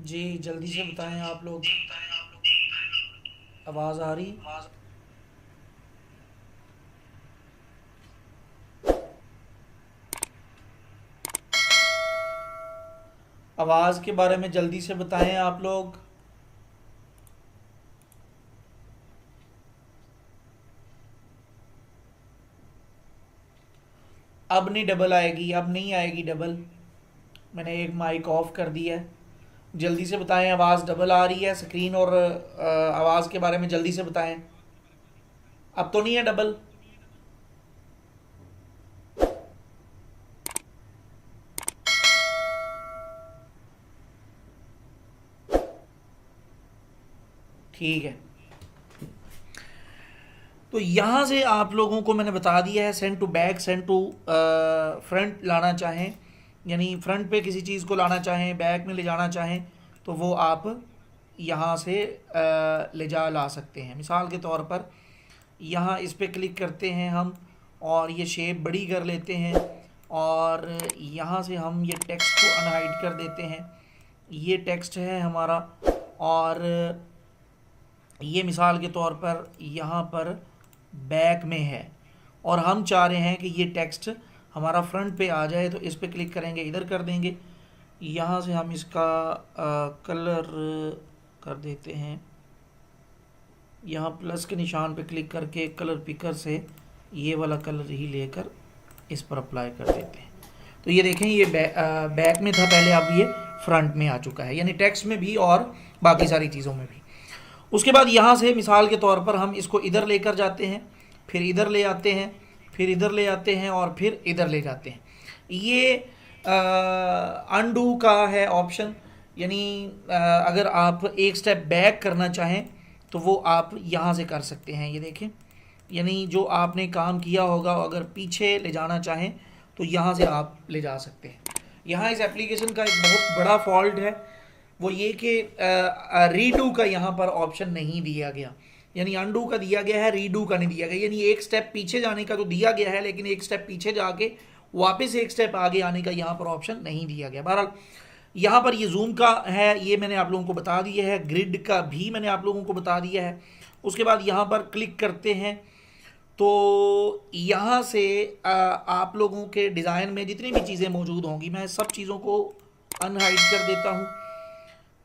जी जल्दी से बताएं आप लोग, आवाज़ आ रही? आवाज़ के बारे में जल्दी से बताएं आप लोग। अब नहीं डबल आएगी, अब नहीं आएगी डबल। मैंने एक माइक ऑफ कर दिया है। जल्दी से बताएं, आवाज़ डबल आ रही है? स्क्रीन और आवाज़ के बारे में जल्दी से बताएं। अब तो नहीं है डबल? ठीक है, तो यहाँ से आप लोगों को मैंने बता दिया है send to back, send to front लाना चाहें, यानी फ्रंट पे किसी चीज़ को लाना चाहें, बैक में ले जाना चाहें, तो वो आप यहाँ से ले जा ला सकते हैं। मिसाल के तौर पर यहाँ इस पे क्लिक करते हैं हम और ये शेप बड़ी कर लेते हैं और यहाँ से हम ये टेक्स्ट को अनहाइड कर देते हैं। ये टेक्स्ट है हमारा और ये मिसाल के तौर पर यहाँ पर बैक में है और हम चाह रहे हैं कि ये टेक्स्ट हमारा फ्रंट पे आ जाए, तो इस पे क्लिक करेंगे, इधर कर देंगे। यहाँ से हम इसका कलर कर देते हैं, यहाँ प्लस के निशान पे क्लिक करके कलर पिकर से ये वाला कलर ही लेकर इस पर अप्लाई कर देते हैं। तो ये देखें, ये बैक में था पहले, अब ये फ्रंट में आ चुका है, यानी टेक्स्ट में भी और बाकी सारी चीज़ों में भी। उसके बाद यहाँ से मिसाल के तौर पर हम इसको इधर लेकर जाते हैं, फिर इधर ले आते हैं, फिर इधर ले आते हैं और फिर इधर ले जाते हैं। ये अनडू का है ऑप्शन, यानी अगर आप एक स्टेप बैक करना चाहें तो वो आप यहाँ से कर सकते हैं। ये देखें, यानी जो आपने काम किया होगा अगर पीछे ले जाना चाहें तो यहाँ से आप ले जा सकते हैं। यहाँ इस एप्लीकेशन का एक बहुत बड़ा फॉल्ट है, वो ये कि रीडू का यहाँ पर ऑप्शन नहीं दिया गया, यानी अनडू का दिया गया है, रीडू का नहीं दिया गया। यानी एक स्टेप पीछे जाने का तो दिया गया है, लेकिन एक स्टेप पीछे जाके वापस एक स्टेप आगे आने का यहाँ पर ऑप्शन नहीं दिया गया। बहरहाल यहाँ पर ये जूम का है, ये मैंने आप लोगों को बता दिया है, ग्रिड का भी मैंने आप लोगों को बता दिया है। उसके बाद यहाँ पर क्लिक करते हैं तो यहाँ से आप लोगों के डिज़ाइन में जितनी भी चीज़ें मौजूद होंगी, मैं सब चीज़ों को अनहाइड कर देता हूँ।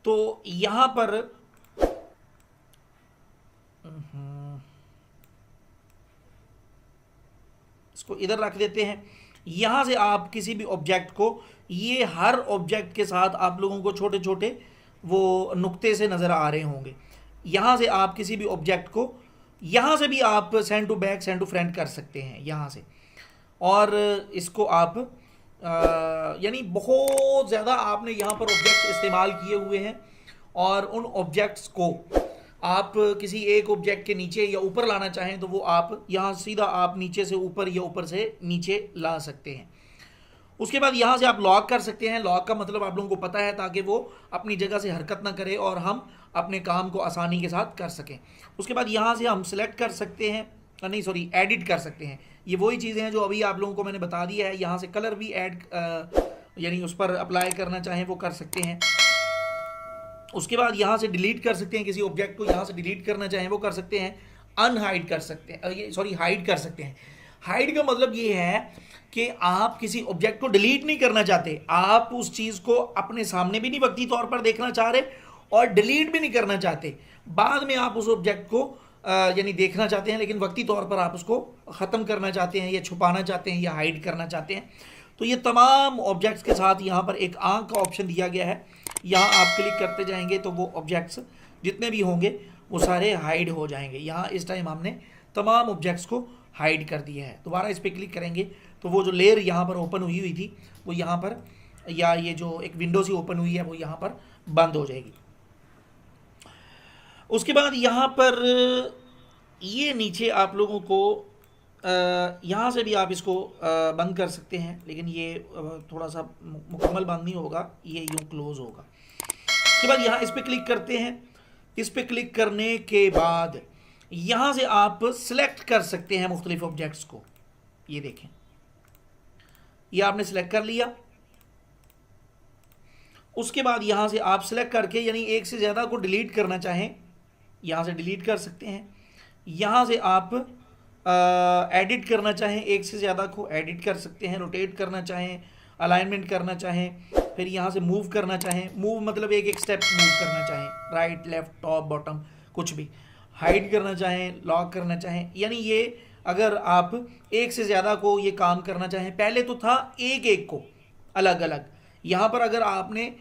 तो यहाँ पर इसको इधर रख देते हैं। यहाँ से आप किसी भी ऑब्जेक्ट को, ये हर ऑब्जेक्ट के साथ आप लोगों को छोटे छोटे वो नुक्ते से नज़र आ रहे होंगे। यहाँ से आप किसी भी ऑब्जेक्ट को, यहाँ से भी आप send to back, send to front कर सकते हैं यहाँ से, और इसको आप यानी बहुत ज़्यादा आपने यहाँ पर ऑब्जेक्ट इस्तेमाल किए हुए हैं और उन ऑब्जेक्ट्स को आप किसी एक ऑब्जेक्ट के नीचे या ऊपर लाना चाहें तो वो आप यहाँ सीधा आप नीचे से ऊपर या ऊपर से नीचे ला सकते हैं। उसके बाद यहाँ से आप लॉक कर सकते हैं। लॉक का मतलब आप लोगों को पता है, ताकि वो अपनी जगह से हरकत ना करे और हम अपने काम को आसानी के साथ कर सकें। उसके बाद यहाँ से हम सिलेक्ट कर सकते हैं, नहीं सॉरी, एडिट कर सकते हैं। ये वही चीज़ें हैं जो अभी आप लोगों को मैंने बता दिया है। यहाँ से कलर भी ऐड यानी उस पर अप्लाई करना चाहें वो कर सकते हैं। उसके बाद यहाँ से डिलीट कर सकते हैं, किसी ऑब्जेक्ट को यहाँ से डिलीट करना चाहें वो कर सकते हैं। अनहाइड कर सकते हैं, ये सॉरी हाइड कर सकते हैं। हाइड का मतलब ये है कि आप किसी ऑब्जेक्ट को डिलीट नहीं करना चाहते, आप उस चीज़ को अपने सामने भी नहीं वक्ती तौर पर देखना चाह रहे और डिलीट भी नहीं करना चाहते। बाद में आप उस ऑब्जेक्ट को यानी देखना चाहते हैं, लेकिन वक्ती तौर पर आप उसको ख़त्म करना चाहते हैं या छुपाना चाहते हैं या हाइड करना चाहते हैं। तो ये तमाम ऑब्जेक्ट्स के साथ यहाँ पर एक आंख का ऑप्शन दिया गया है। यहाँ आप क्लिक करते जाएंगे तो वो ऑब्जेक्ट्स जितने भी होंगे वो सारे हाइड हो जाएंगे। यहाँ इस टाइम हमने तमाम ऑब्जेक्ट्स को हाइड कर दिया है। दोबारा इस पर क्लिक करेंगे तो वो जो लेयर यहाँ पर ओपन हुई थी वो यहाँ पर, या ये जो एक विंडो सी ओपन हुई है वो यहाँ पर बंद हो जाएगी। उसके बाद यहाँ पर ये नीचे आप लोगों को यहाँ से भी आप इसको बंद कर सकते हैं, लेकिन ये थोड़ा सा मुकम्मल बंद नहीं होगा, ये यूँ क्लोज होगा। उसके बाद यहाँ इस पर क्लिक करते हैं। इस पर क्लिक करने के बाद यहाँ से आप सिलेक्ट कर सकते हैं मुख्तलिफ ऑब्जेक्ट्स को। ये देखें, ये आपने सिलेक्ट कर लिया। उसके बाद यहाँ से आप सिलेक्ट करके यानी एक से ज़्यादा को डिलीट करना चाहें, यहाँ से डिलीट कर सकते हैं। यहाँ से आप एडिट करना चाहें, एक से ज़्यादा को एडिट कर सकते हैं। रोटेट करना चाहें, अलाइनमेंट करना चाहें, फिर यहाँ से मूव करना चाहें, मूव मतलब एक एक स्टेप मूव करना चाहें, राइट लेफ्ट टॉप बॉटम कुछ भी, हाइड करना चाहें, लॉक करना चाहें। यानी ये अगर आप एक से ज़्यादा को ये काम करना चाहें, पहले तो था एक एक को अलग अलग, यहाँ पर अगर आपने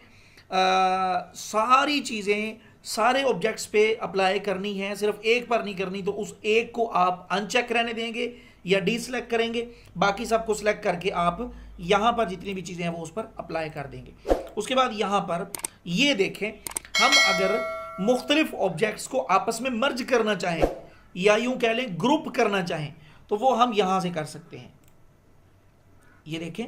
सारी चीज़ें सारे ऑब्जेक्ट्स पे अप्लाई करनी है, सिर्फ एक पर नहीं करनी, तो उस एक को आप अनचेक रहने देंगे या डी सिलेक्ट करेंगे, बाकी सबको सिलेक्ट करके आप यहाँ पर जितनी भी चीज़ें हैं वो उस पर अप्लाई कर देंगे। उसके बाद यहाँ पर ये देखें, हम अगर मुख्तलिफ ऑब्जेक्ट्स को आपस में मर्ज करना चाहें या यूँ कह लें ग्रुप करना चाहें तो वो हम यहाँ से कर सकते हैं। ये देखें,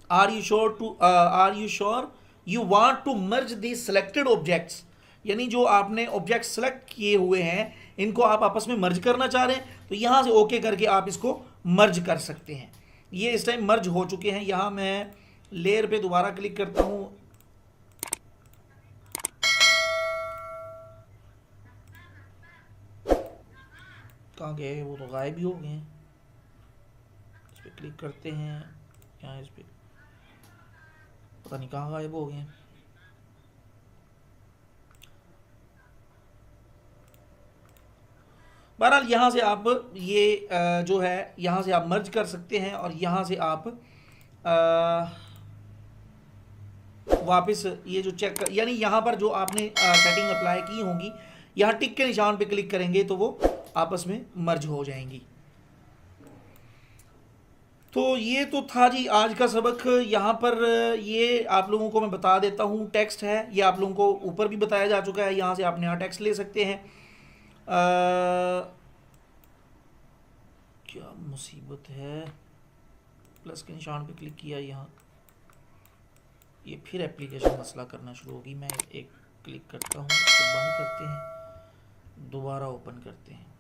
are you sure you want to merge the selected objects, यानी जो आपने ऑब्जेक्ट सेलेक्ट किए हुए हैं इनको आप आपस में मर्ज करना चाह रहे हैं, तो यहाँ से ओके करके आप इसको मर्ज कर सकते हैं। ये इस टाइम मर्ज हो चुके हैं। यहाँ मैं लेयर पे दोबारा क्लिक करता हूँ, कहाँ गए वो, तो गायब ही हो गए हैं। इस पर क्लिक करते हैं, यहाँ इस पर पता नहीं कहाँ गायब हो गए हैं। बहरहाल यहाँ से आप ये जो है यहाँ से आप मर्ज कर सकते हैं और यहाँ से आप वापस ये जो चेक यानी यहाँ पर जो आपने सेटिंग अप्लाई की होंगी, यहाँ टिक के निशान पे क्लिक करेंगे तो वो आपस में मर्ज हो जाएंगी। तो ये तो था जी आज का सबक। यहाँ पर ये आप लोगों को मैं बता देता हूँ, टेक्स्ट है ये आप लोगों को ऊपर भी बताया जा चुका है। यहाँ से आप नया टेक्स्ट ले सकते हैं। क्या मुसीबत है, प्लस के निशान पे क्लिक किया, यहाँ ये फिर एप्लीकेशन मसला करना शुरू होगी। मैं एक क्लिक करता हूँ, इसको बंद करते हैं, दोबारा ओपन करते हैं।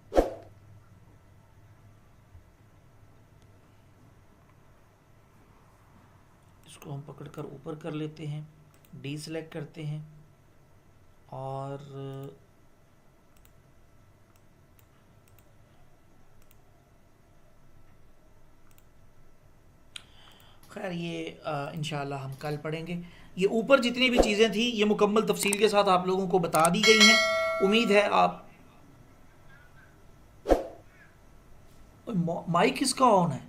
इसको हम पकड़कर ऊपर कर लेते हैं, डी सेलेक्ट करते हैं और खैर ये इंशाल्लाह हम कल पढ़ेंगे। ये ऊपर जितनी भी चीज़ें थी ये मुकम्मल तफसील के साथ आप लोगों को बता दी गई हैं। उम्मीद है आप माइक किसका ऑन है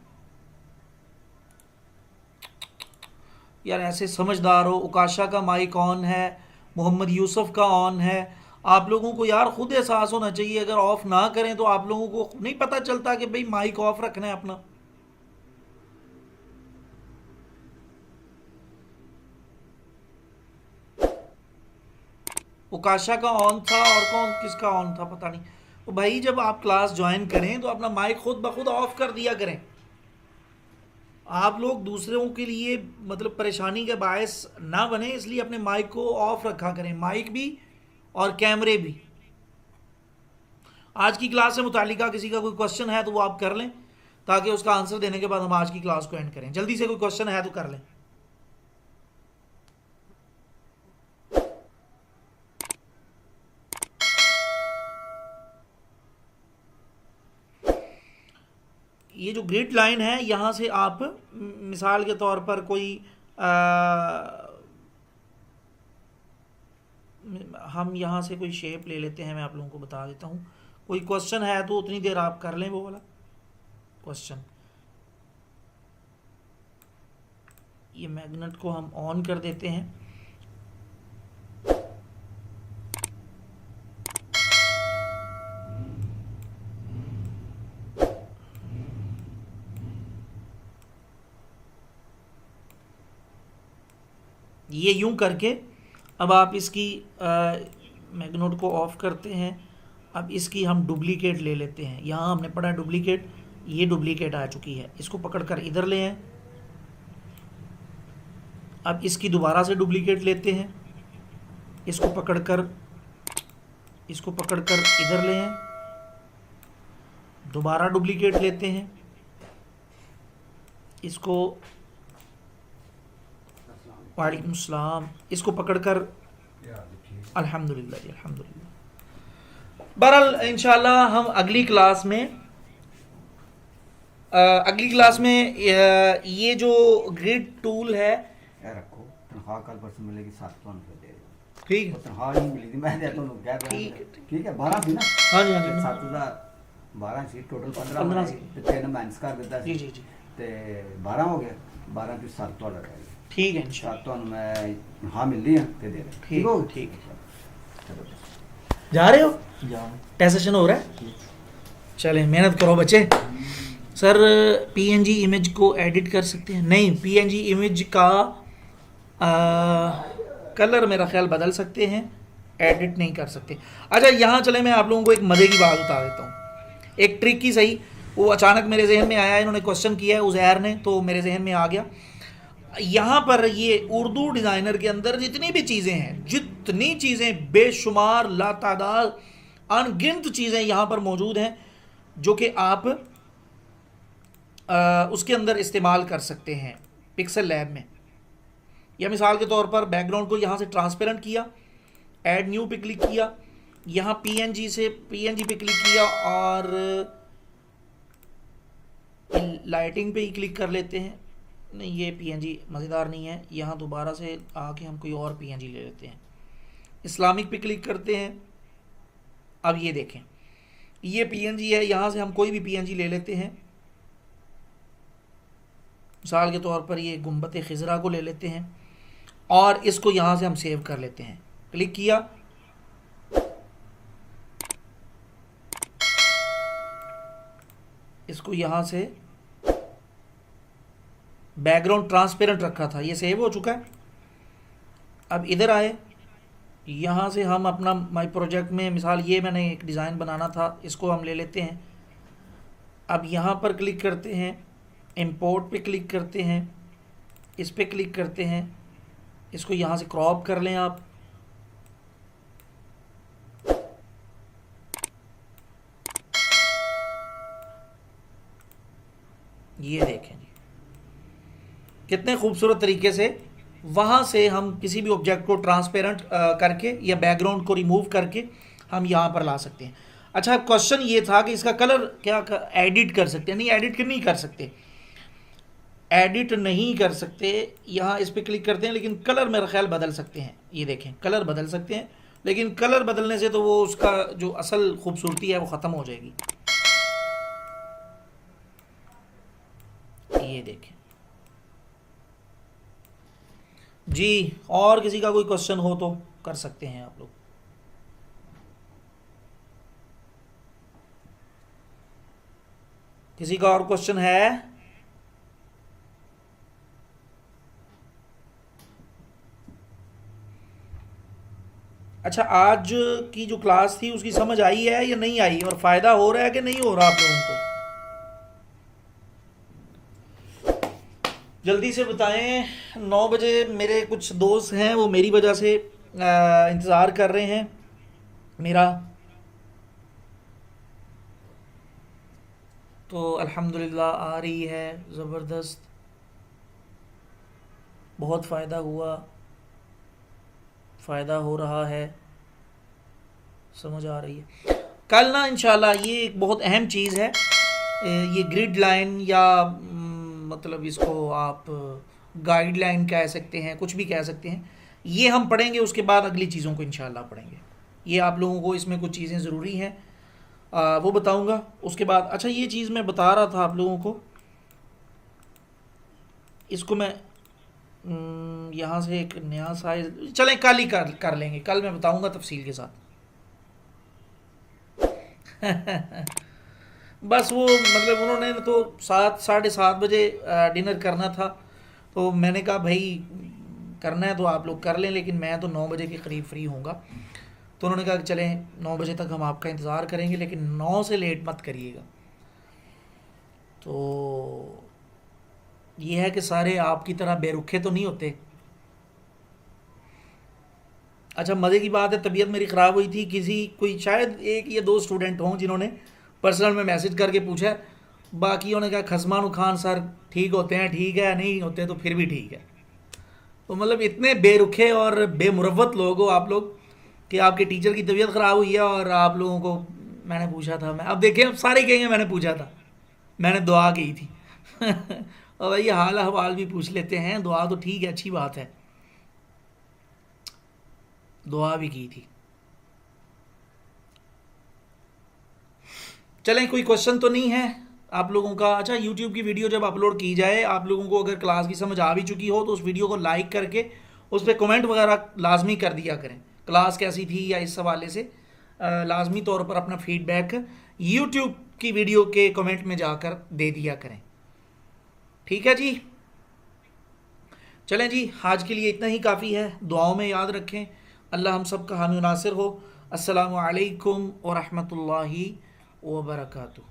यार, ऐसे समझदार हो। उकाशा का माइक ऑन है, मोहम्मद यूसुफ का ऑन है। आप लोगों को यार खुद एहसास होना चाहिए, अगर ऑफ ना करें तो आप लोगों को नहीं पता चलता कि भाई माइक ऑफ रखना है अपना। उकाशा का ऑन था और कौन किसका ऑन था पता नहीं। तो भाई जब आप क्लास ज्वाइन करें तो अपना माइक खुद ब खुद ऑफ कर दिया करें। आप लोग दूसरों के लिए मतलब परेशानी का बायस ना बने, इसलिए अपने माइक को ऑफ रखा करें, माइक भी और कैमरे भी। आज की क्लास से मुतालिका किसी का कोई क्वेश्चन है तो वो आप कर लें, ताकि उसका आंसर देने के बाद हम आज की क्लास को एंड करें। जल्दी से कोई क्वेश्चन है तो कर लें। ये जो ग्रिड लाइन है, यहाँ से आप मिसाल के तौर पर कोई हम यहाँ से कोई शेप ले लेते हैं, मैं आप लोगों को बता देता हूँ। कोई क्वेश्चन है तो उतनी देर आप कर लें वो वाला क्वेश्चन। ये मैग्नेट को हम ऑन कर देते हैं। ये यूं करके अब आप इसकी मैग्नेट को ऑफ करते हैं। अब इसकी हम डुप्लीकेट ले लेते हैं। यहाँ हमने पढ़ा डुप्लीकेट, ये डुप्लीकेट आ चुकी है, इसको पकड़कर इधर ले आए। अब इसकी दोबारा से डुप्लीकेट लेते हैं, इसको पकड़कर इधर ले आए। दोबारा डुप्लीकेट लेते हैं, इसको वालेकुम सलाम, इसको पकड़कर अल्हम्दुलिल्लाह जी अल्हम्दुलिल्लाह। बहरहाल इंशाल्लाह हम अगली क्लास में ये जो ग्रिड टूल है रखो, तनख्वाह कल परसों मिलेगी 700 रुपये दे दो। ठीक है, तनख्वाह नहीं मिली थी, मैं देता हूँ क्या ठीक है, ठीक है। 12 थी ना? हाँ जी हाँ जी 7,12 सी टोटल 15 15 सी ते 3 माइनस कर देता जी सी जी जी ते 12 हो गया। 12 की 7 तो लगा ठीक है इंशाल्लाह। 7 तो मैं हाँ मिल रही है ते दे रहे। ठीक हो ठीक है। चलो जा रहे हो? जाओ। टेस्ट सेशन हो रहा है? चलें मेहनत करो बच्चे। सर पीएनजी इमेज को एडिट कर सकते हैं? नहीं, पीएनजी इमेज का कलर मेरा ख्याल बदल सकते हैं, एडिट नहीं कर सकते। अच्छा यहाँ चले, मैं आप लोगों को एक मज़े की बात बता देता हूँ, एक ट्रिक की सही। वो अचानक मेरे जहन में आया, इन्होंने क्वेश्चन किया है उज़ैर ने, तो मेरे जहन में आ गया। यहाँ पर ये उर्दू डिज़ाइनर के अंदर जितनी भी चीज़ें हैं, जितनी चीज़ें बेशुमार लातादाद अनगिनत चीज़ें यहाँ पर मौजूद हैं जो कि आप उसके अंदर इस्तेमाल कर सकते हैं पिक्सल लैब में। या मिसाल के तौर पर बैकग्राउंड को यहाँ से ट्रांसपेरेंट किया, ऐड न्यू पे क्लिक किया, यहाँ पीएनजी पे क्लिक किया और लाइटिंग पे ही क्लिक कर लेते हैं। नहीं, ये पीएनजी मज़ेदार नहीं है, यहाँ दोबारा से आके हम कोई और पीएनजी ले लेते हैं। इस्लामिक पे क्लिक करते हैं। अब ये देखें, ये पीएनजी है, यहाँ से हम कोई भी पीएनजी ले लेते हैं। मिसाल के तौर पर ये गुंबत खिजरा को ले लेते हैं और इसको यहाँ से हम सेव कर लेते हैं। क्लिक किया, इसको यहाँ से बैकग्राउंड ट्रांसपेरेंट रखा था, ये सेव हो चुका है। अब इधर आए, यहाँ से हम अपना माई प्रोजेक्ट में, मिसाल ये मैंने एक डिज़ाइन बनाना था, इसको हम ले लेते हैं। अब यहाँ पर क्लिक करते हैं, इंपोर्ट पे क्लिक करते हैं, इस पे क्लिक करते हैं, इसको यहाँ से क्रॉप कर लें आप। ये देखें जी, कितने खूबसूरत तरीके से वहाँ से हम किसी भी ऑब्जेक्ट को ट्रांसपेरेंट करके या बैकग्राउंड को रिमूव करके हम यहाँ पर ला सकते हैं। अच्छा, क्वेश्चन ये था कि इसका कलर क्या एडिट कर सकते हैं? नहीं, एडिट नहीं कर सकते, एडिट नहीं कर सकते। यहाँ इस पर क्लिक करते हैं, लेकिन कलर मेरा ख्याल बदल सकते हैं। ये देखें, कलर बदल सकते हैं, लेकिन कलर बदलने से तो वो उसका जो असल खूबसूरती है वो ख़त्म हो जाएगी। ये देखें जी। और किसी का कोई क्वेश्चन हो तो कर सकते हैं आप लोग। किसी का और क्वेश्चन है? अच्छा, आज की जो क्लास थी उसकी समझ आई है या नहीं आई, और फ़ायदा हो रहा है कि नहीं हो रहा आप लोगों को? जल्दी से बताएं। 9 बजे मेरे कुछ दोस्त हैं, वो मेरी वजह से इंतज़ार कर रहे हैं मेरा। तो अल्हम्दुलिल्लाह आ रही है, ज़बरदस्त, बहुत फ़ायदा हुआ, फ़ायदा हो रहा है, समझ आ रही है। कल ना इंशाल्लाह ये एक बहुत अहम चीज़ है, ये ग्रिड लाइन या मतलब इसको आप गाइडलाइन कह सकते हैं, कुछ भी कह सकते हैं, ये हम पढ़ेंगे। उसके बाद अगली चीज़ों को इंशाल्लाह पढ़ेंगे। ये आप लोगों को इसमें कुछ चीज़ें ज़रूरी हैं, वो बताऊंगा। उसके बाद अच्छा ये चीज़ मैं बता रहा था आप लोगों को, इसको मैं यहाँ से एक नया साइज, चलें कल ही कर लेंगे, कल मैं बताऊंगा तफसील के साथ। बस वो मतलब उन्होंने तो 7 साढ़े 7 बजे डिनर करना था, तो मैंने कहा भाई करना है तो आप लोग कर लें, लेकिन मैं तो 9 बजे के करीब फ्री होऊंगा। तो उन्होंने कहा कि चलें 9 बजे तक हम आपका इंतज़ार करेंगे, लेकिन 9 से लेट मत करिएगा। तो ये है कि सारे आपकी तरह बेरुखे तो नहीं होते। अच्छा मज़े की बात है, तबीयत मेरी ख़राब हुई थी, कोई शायद 1 या 2 स्टूडेंट हों जिन्होंने पर्सनल में मैसेज करके पूछा, बाकियों ने कहा खसमान खान सर ठीक होते हैं, ठीक है, नहीं होते तो फिर भी ठीक है। तो मतलब इतने बेरुखे और बेमुरवत लोग हो आप लोग कि आपके टीचर की तबीयत ख़राब हुई है और आप लोगों को मैंने पूछा था। मैं अब देखें, अब सारे कहेंगे मैंने पूछा था, मैंने दुआ की थी। और भाई हाल अहवाल भी पूछ लेते हैं, दुआ तो ठीक है, अच्छी बात है, दुआ भी की थी। चलें कोई क्वेश्चन तो नहीं है आप लोगों का। अच्छा यूट्यूब की वीडियो जब अपलोड की जाए, आप लोगों को अगर क्लास की समझ आ भी चुकी हो तो उस वीडियो को लाइक करके उस पर कमेंट वगैरह लाजमी कर दिया करें, क्लास कैसी थी या इस हवाले से लाजमी तौर पर अपना फीडबैक यूट्यूब की वीडियो के कमेंट में जाकर दे दिया करें। ठीक है जी, चलें जी, आज के लिए इतना ही काफ़ी है। दुआओं में याद रखें। अल्लाह हम सब का हामी नासिर हो। अस्सलामु अलैकुम व रहमतुल्लाहि व बरकातुहू।